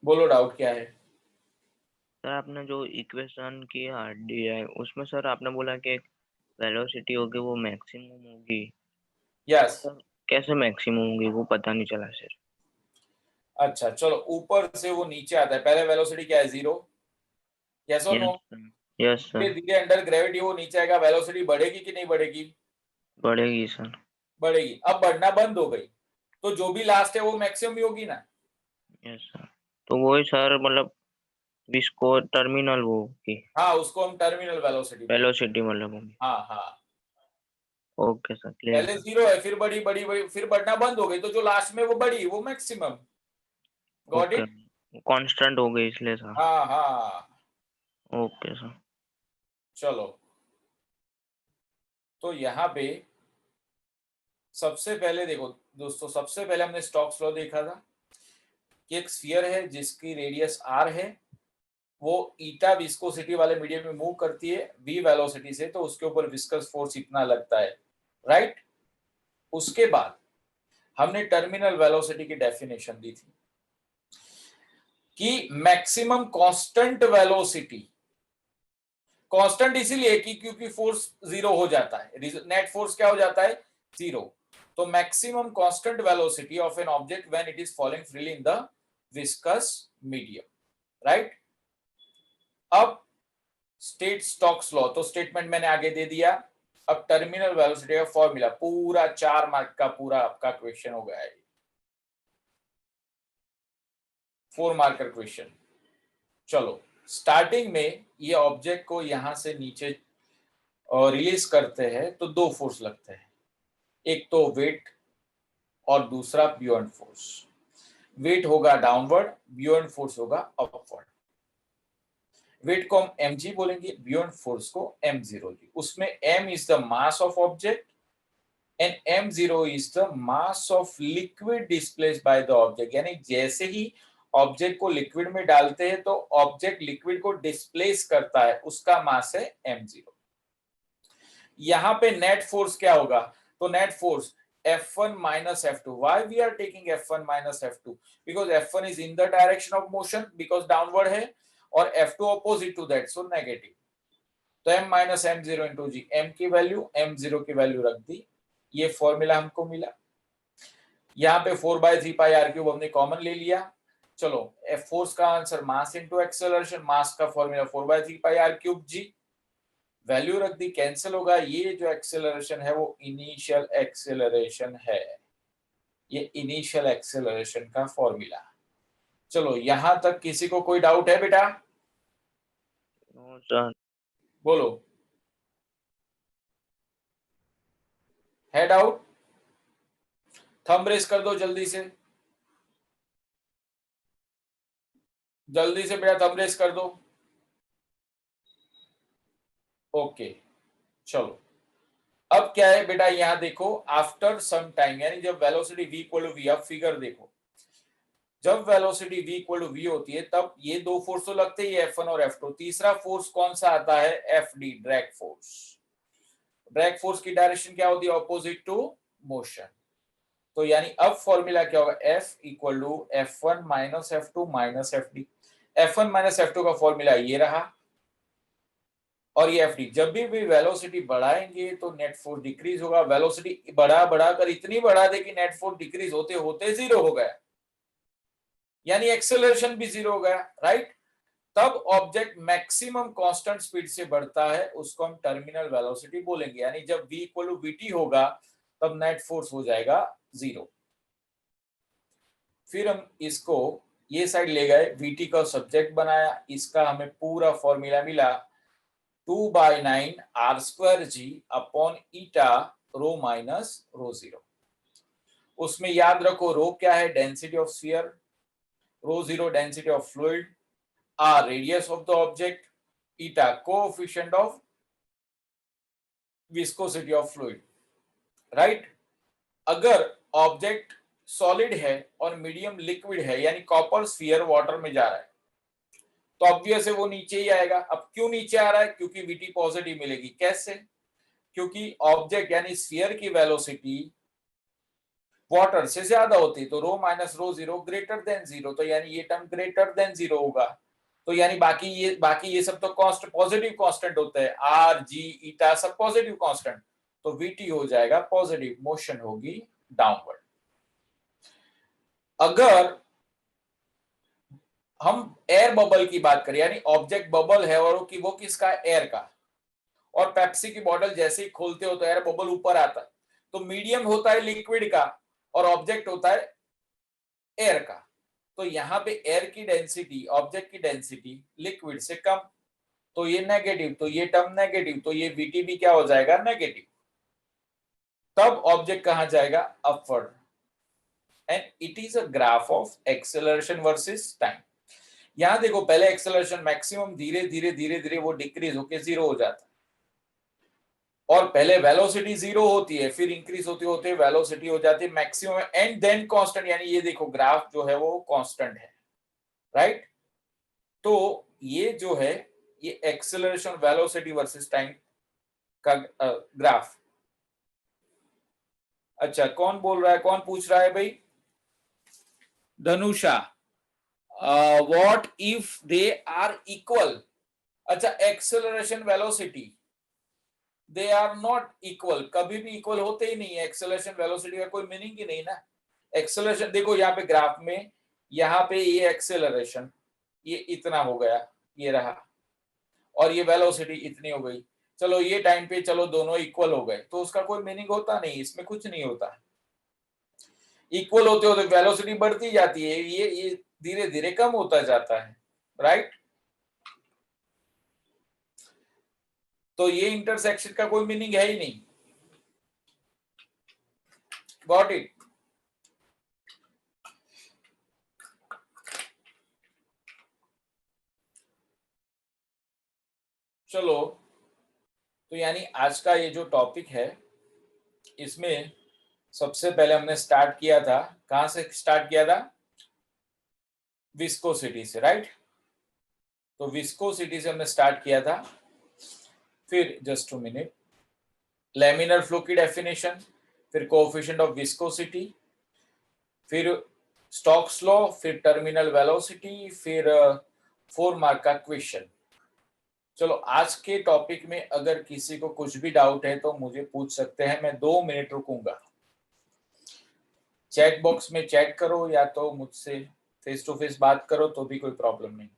बोलो, डाउट क्या है? सर। आपने जो इक्वेशन की दी है उसमें सर आपने बोला कि वेलोसिटी होगी वो मैक्सिमम होगी, यस। सर कैसे मैक्सिमम होगी वो पता नहीं चला सर। अच्छा चलो, ऊपर से वो नीचे आता है, पहले वेलोसिटी क्या है? 0। यस और नो? यस धीरे सर। धीरे अंडर ग्रेविटी वो नीचे आएगा, वेलोसिटी बढ़ेगी कि नहीं बढ़ेगी? बढ़ेगी सर। बढ़ेगी। अब बढ़ना बंद हो गई तो जो भी लास्ट है वो मैक्सिमम ही होगी ना। Yes sir. तो वही सर मतलब इसको टर्मिनल वो की हाँ, उसको हम टर्मिनल वेलोसिटी बोलते हैं। वेलोसिटी मतलब होगी। हाँ हाँ, ओके सर, क्लियर पहले सर। 0 है, फिर बढ़ी बढ़ी बढ़ी, फिर बढ़ना बंद हो गई, तो जो लास्ट में वो बढ़ी वो maximum. Got okay, it? Constant हो गई इसलिए सर। हाँ हाँ। Okay sir. चलो, तो यहाँ पे सबसे पहले देखो दोस्तों, सबसे पहले हमने स्टोक्स लॉ देखा था कि एक स्फीयर है जिसकी रेडियस r है, वो ईटा विस्कोसिटी वाले मीडियम में मूव करती है v वेलोसिटी से, तो उसके ऊपर विस्कस फोर्स इतना लगता है, राइट? उसके बाद हमने टर्मिनल वेलोसिटी की डेफिनेशन दी थी कि मैक्सिमम कांस्टेंट वेलोसिटी, कांस्टेंट इसीलिए कि क्योंकि फोर्स 0 हो जाता है, नेट फोर्स क्या हो जाता है? 0। तो maximum constant velocity of an object when it is falling freely in the viscous medium, right? अब स्टेट स्टोक्स लॉ, तो स्टेटमेंट मैंने आगे दे दिया। अब टर्मिनल वेलोसिटी का फॉर्मूला, पूरा 4 मार्क का पूरा आपका क्वेश्चन हो गया है, 4 मार्कर क्वेश्चन। चलो, स्टार्टिंग में ये ऑब्जेक्ट को यहां से नीचे रिलीज करते हैं तो 2 फोर्स लगते हैं, एक तो वेट और दूसरा बियॉन्ड फोर्स। वेट होगा डाउनवर्ड, बियॉन्ड फोर्स होगा अपवर्ड। वेट को हम mg बोलेंगे, बियॉन्ड फोर्स को m0 जी। उसमें m is the mass of object and m0 is the mass of liquid displaced by the object. यानी जैसे ही ऑब्जेक्ट को लिक्विड में डालते हैं तो ऑब्जेक्ट लिक्विड को डिस्प्लेस करता है, उसका मास है m0। यहाँ पे नेट फोर्स क्या होगा? तो net force F1 minus F2. Why we are taking F1 minus F2? Because F1 is in the direction of motion, because downward है, और F2 opposite to that, so negative. तो m minus m0 into g, m की value m0 की value रख दी, ये formula हमको मिला। यहाँ पे 4/3 pi r क्यूब हमने कॉमन ले लिया। चलो, फोर्स का आंसर मास इनटू एक्सेलरेशन, मास का formula 4/3 pi r cube g, value रख दी, कैंसिल होगा। ये जो एक्सेलरेशन है वो इनिशियल एक्सेलरेशन है, ये इनिशियल एक्सेलरेशन का फॉर्मूला। चलो, यहां तक किसी को कोई डाउट है बेटा? No sir. बोलो, है डाउट? थंब रेस कर दो जल्दी से, जल्दी से बेटा थंब रेस कर दो। ओके, चलो, अब क्या है बेटा, यहां देखो, आफ्टर सम टाइम, यानी जब velocity v equal to v, अब फिगर देखो, जब velocity v equal to v होती है तब ये 2 फोर्स तो लगते ही F1 और F2, तीसरा फोर्स कौन सा आता है? Fd, drag force. Drag force की डायरेक्शन क्या होती है? Opposite to motion. तो यानी अब फॉर्मूला क्या होगा? F equal to F1 minus F2 minus Fd। F1 minus F2 का फॉर्मूला ये रहा, और ये Fd। जब भी वेलोसिटी बढ़ाएंगे तो नेट फोर्स डिक्रीज होगा। वेलोसिटी बढ़ाकर इतनी बढ़ा दे कि नेट फोर्स डिक्रीज होते होते 0 हो गया, यानी एक्सेलरेशन भी 0 हो गया, राइट? तब ऑब्जेक्ट मैक्सिमम कांस्टेंट स्पीड से बढ़ता है, उसको हम टर्मिनल वेलोसिटी बोलेंगे। यानी जब v इक्वल टू vt होगा तब नेट फोर्स हो जाएगा 0। फिर हम इसको ये साइड ले गए, vt का सब्जेक्ट बनाया, इसका हमें पूरा फॉर्मूला मिला, 2/9 r²g upon eta rho minus rho zero. उसमें याद रखो रो क्या है, density of sphere, rho zero density of fluid, r radius of the object, eta coefficient of viscosity of fluid, right. अगर ऑब्जेक्ट सॉलिड है और medium liquid है, यानी कॉपर स्फीयर वाटर में जा रहा है, तो ऑब्वियस है वो नीचे ही आएगा। अब क्यों नीचे आ रहा है, क्योंकि वीटी पॉजिटिव मिलेगी। कैसे, क्योंकि ऑब्जेक्ट यानी स्फीयर की वेलोसिटी वाटर से ज्यादा होती, तो rho minus rho zero greater than zero, तो यानी ये टर्म ग्रेटर देन जीरो होगा। तो यानी बाकी ये सब तो कॉन्स्ट पॉजिटिव कांस्टेंट होता है, आर जी ईटा सब पॉजिटिव कांस्टेंट, तो वीटी हो जाएगा पॉजिटिव, मोशन होगी डाउनवर्ड। अगर हम एयर बबल की बात करें, यानी ऑब्जेक्ट बबल है और वो किसका, एयर का, और पेप्सी की बोतल जैसे ही खोलते हो तो एयर बबल ऊपर आता है, तो मीडियम होता है लिक्विड का और ऑब्जेक्ट होता है एयर का। तो यहाँ पे एयर की डेंसिटी ऑब्जेक्ट की डेंसिटी लिक्विड से कम, तो ये नेगेटिव, तो ये टर्म नेगेटिव, तो ये वीटी भी क्या हो जाएगा, नेगेटिव। तब ऑब्जेक्ट कहां जाएगा, upward, and it is a graph of acceleration versus time. यहां देखो पहले एक्सेलरेशन मैक्सिमम, धीरे धीरे धीरे धीरे वो डिक्रीज होकर जीरो हो जाता है, और पहले वेलोसिटी जीरो होती है, फिर इंक्रीज होते होते वेलोसिटी हो जाती है मैक्सिमम, एंड देन कांस्टेंट, यानी ये देखो ग्राफ जो है वो कांस्टेंट है, राइट। तो ये जो है ये एक्सेलरेशन वेलोसिटी वर्सेस टाइम का ग्राफ। अच्छा, कौन बोल रहा है, कौन पूछ रहा है भाई, Dhanusha, what if they are equal. अच्छा, acceleration velocity, they are not equal, कभी भी इक्वल होते ही नहीं है, एक्सेलरेशन वेलोसिटी का कोई मीनिंग ही नहीं ना। एक्सेलरेशन देखो यहाँ पे ग्राफ में, यहाँ पे ये एक्सेलरेशन ये इतना हो गया, ये रहा, और ये वेलोसिटी इतनी हो गई, चलो ये टाइम पे चलो दोनों इक्वल हो गए, तो उसका कोई मीनिंग होता नहीं, इसमें कुछ नहीं होता। इक्वल होते होते वेलोसिटी बढ़ती जाती है, ये धीरे धीरे कम होता जाता है, राइट। तो ये इंटरसेक्शन का कोई मीनिंग है ही नहीं। Got it. चलो, तो यानी आज का ये जो टॉपिक है, इसमें सबसे पहले हमने स्टार्ट किया था, कहां से स्टार्ट किया था, विस्कोसिटी से, राइट। तो विस्कोसिटी से हमने स्टार्ट किया था, फिर जस्ट 2 मिनट, लैमिनर फ्लो की डेफिनेशन, फिर कोएफिशिएंट ऑफ विस्कोसिटी, फिर स्टोक्स लॉ, फिर टर्मिनल वेलोसिटी, फिर 4 मार्क का क्वेश्चन। चलो, आज के टॉपिक में अगर किसी को कुछ भी डाउट है तो मुझे पूछ सकते हैं, मैं 2 मिनट रुकूंगा। चैट बॉक्स में चैट करो या तो मुझसे फेस टू फेस बात करो, तो भी कोई प्रॉब्लम नहीं।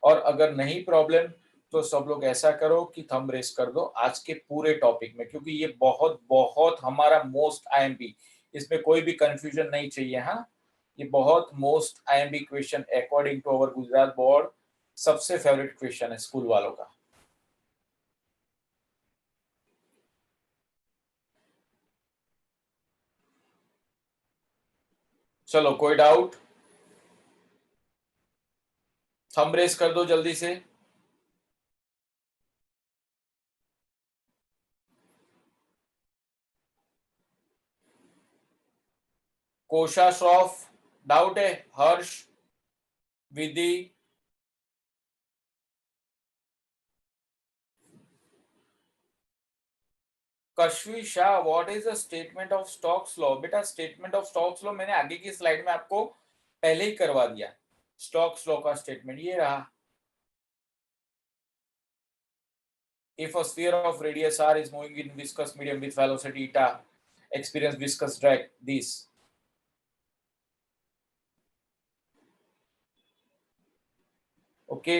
और अगर नहीं प्रॉब्लम तो सब लोग ऐसा करो कि थंब रेस कर दो आज के पूरे टॉपिक में, क्योंकि ये बहुत बहुत हमारा मोस्ट आईएमपी, इसमें कोई भी कंफ्यूजन नहीं चाहिए। हाँ, ये बहुत most IMP question according to our Gujarat board, सबसे फेवरेट क्वेश्चन है स्कूल वालों का। चलो, कोई डाउट, थंब रेस कर दो जल्दी से। कोशा श्रॉफ डाउट है, Harsh, Vidhi, Kashvi Shah, what is the statement of Stokes law. बेटा, स्टेटमेंट ऑफ स्टोक्स लॉ मैंने आगे की स्लाइड में आपको पहले ही करवा दिया। स्टोक्स लॉ का स्टेटमेंट ये रहा, if a sphere of radius r is moving in viscous medium with velocity eta, experience viscous drag this. Okay,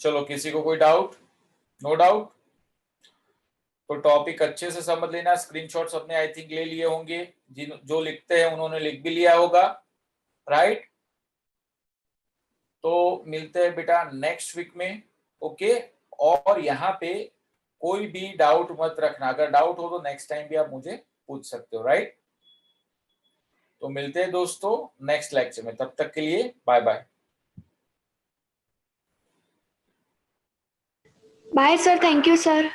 चलो, किसी को कोई डाउट, नो डाउट, तो टॉपिक अच्छे से समझ लेना। स्क्रीनशॉट्स अपने आई थिंक ले लिए होंगे, जिन जो लिखते हैं उन्होंने लिख भी लिया होगा, राइट। तो मिलते हैं बेटा नेक्स्ट वीक में। ओके, और यहाँ पे कोई भी डाउट मत रखना, अगर डाउट हो तो नेक्स्ट टाइम भी आप मुझे पूछ सकते हो, राइट। तो मिलते हैं दोस्तों नेक्स्ट लेक्चर में, तब तक के लिए bye bye. Bye, sir. Thank you, sir.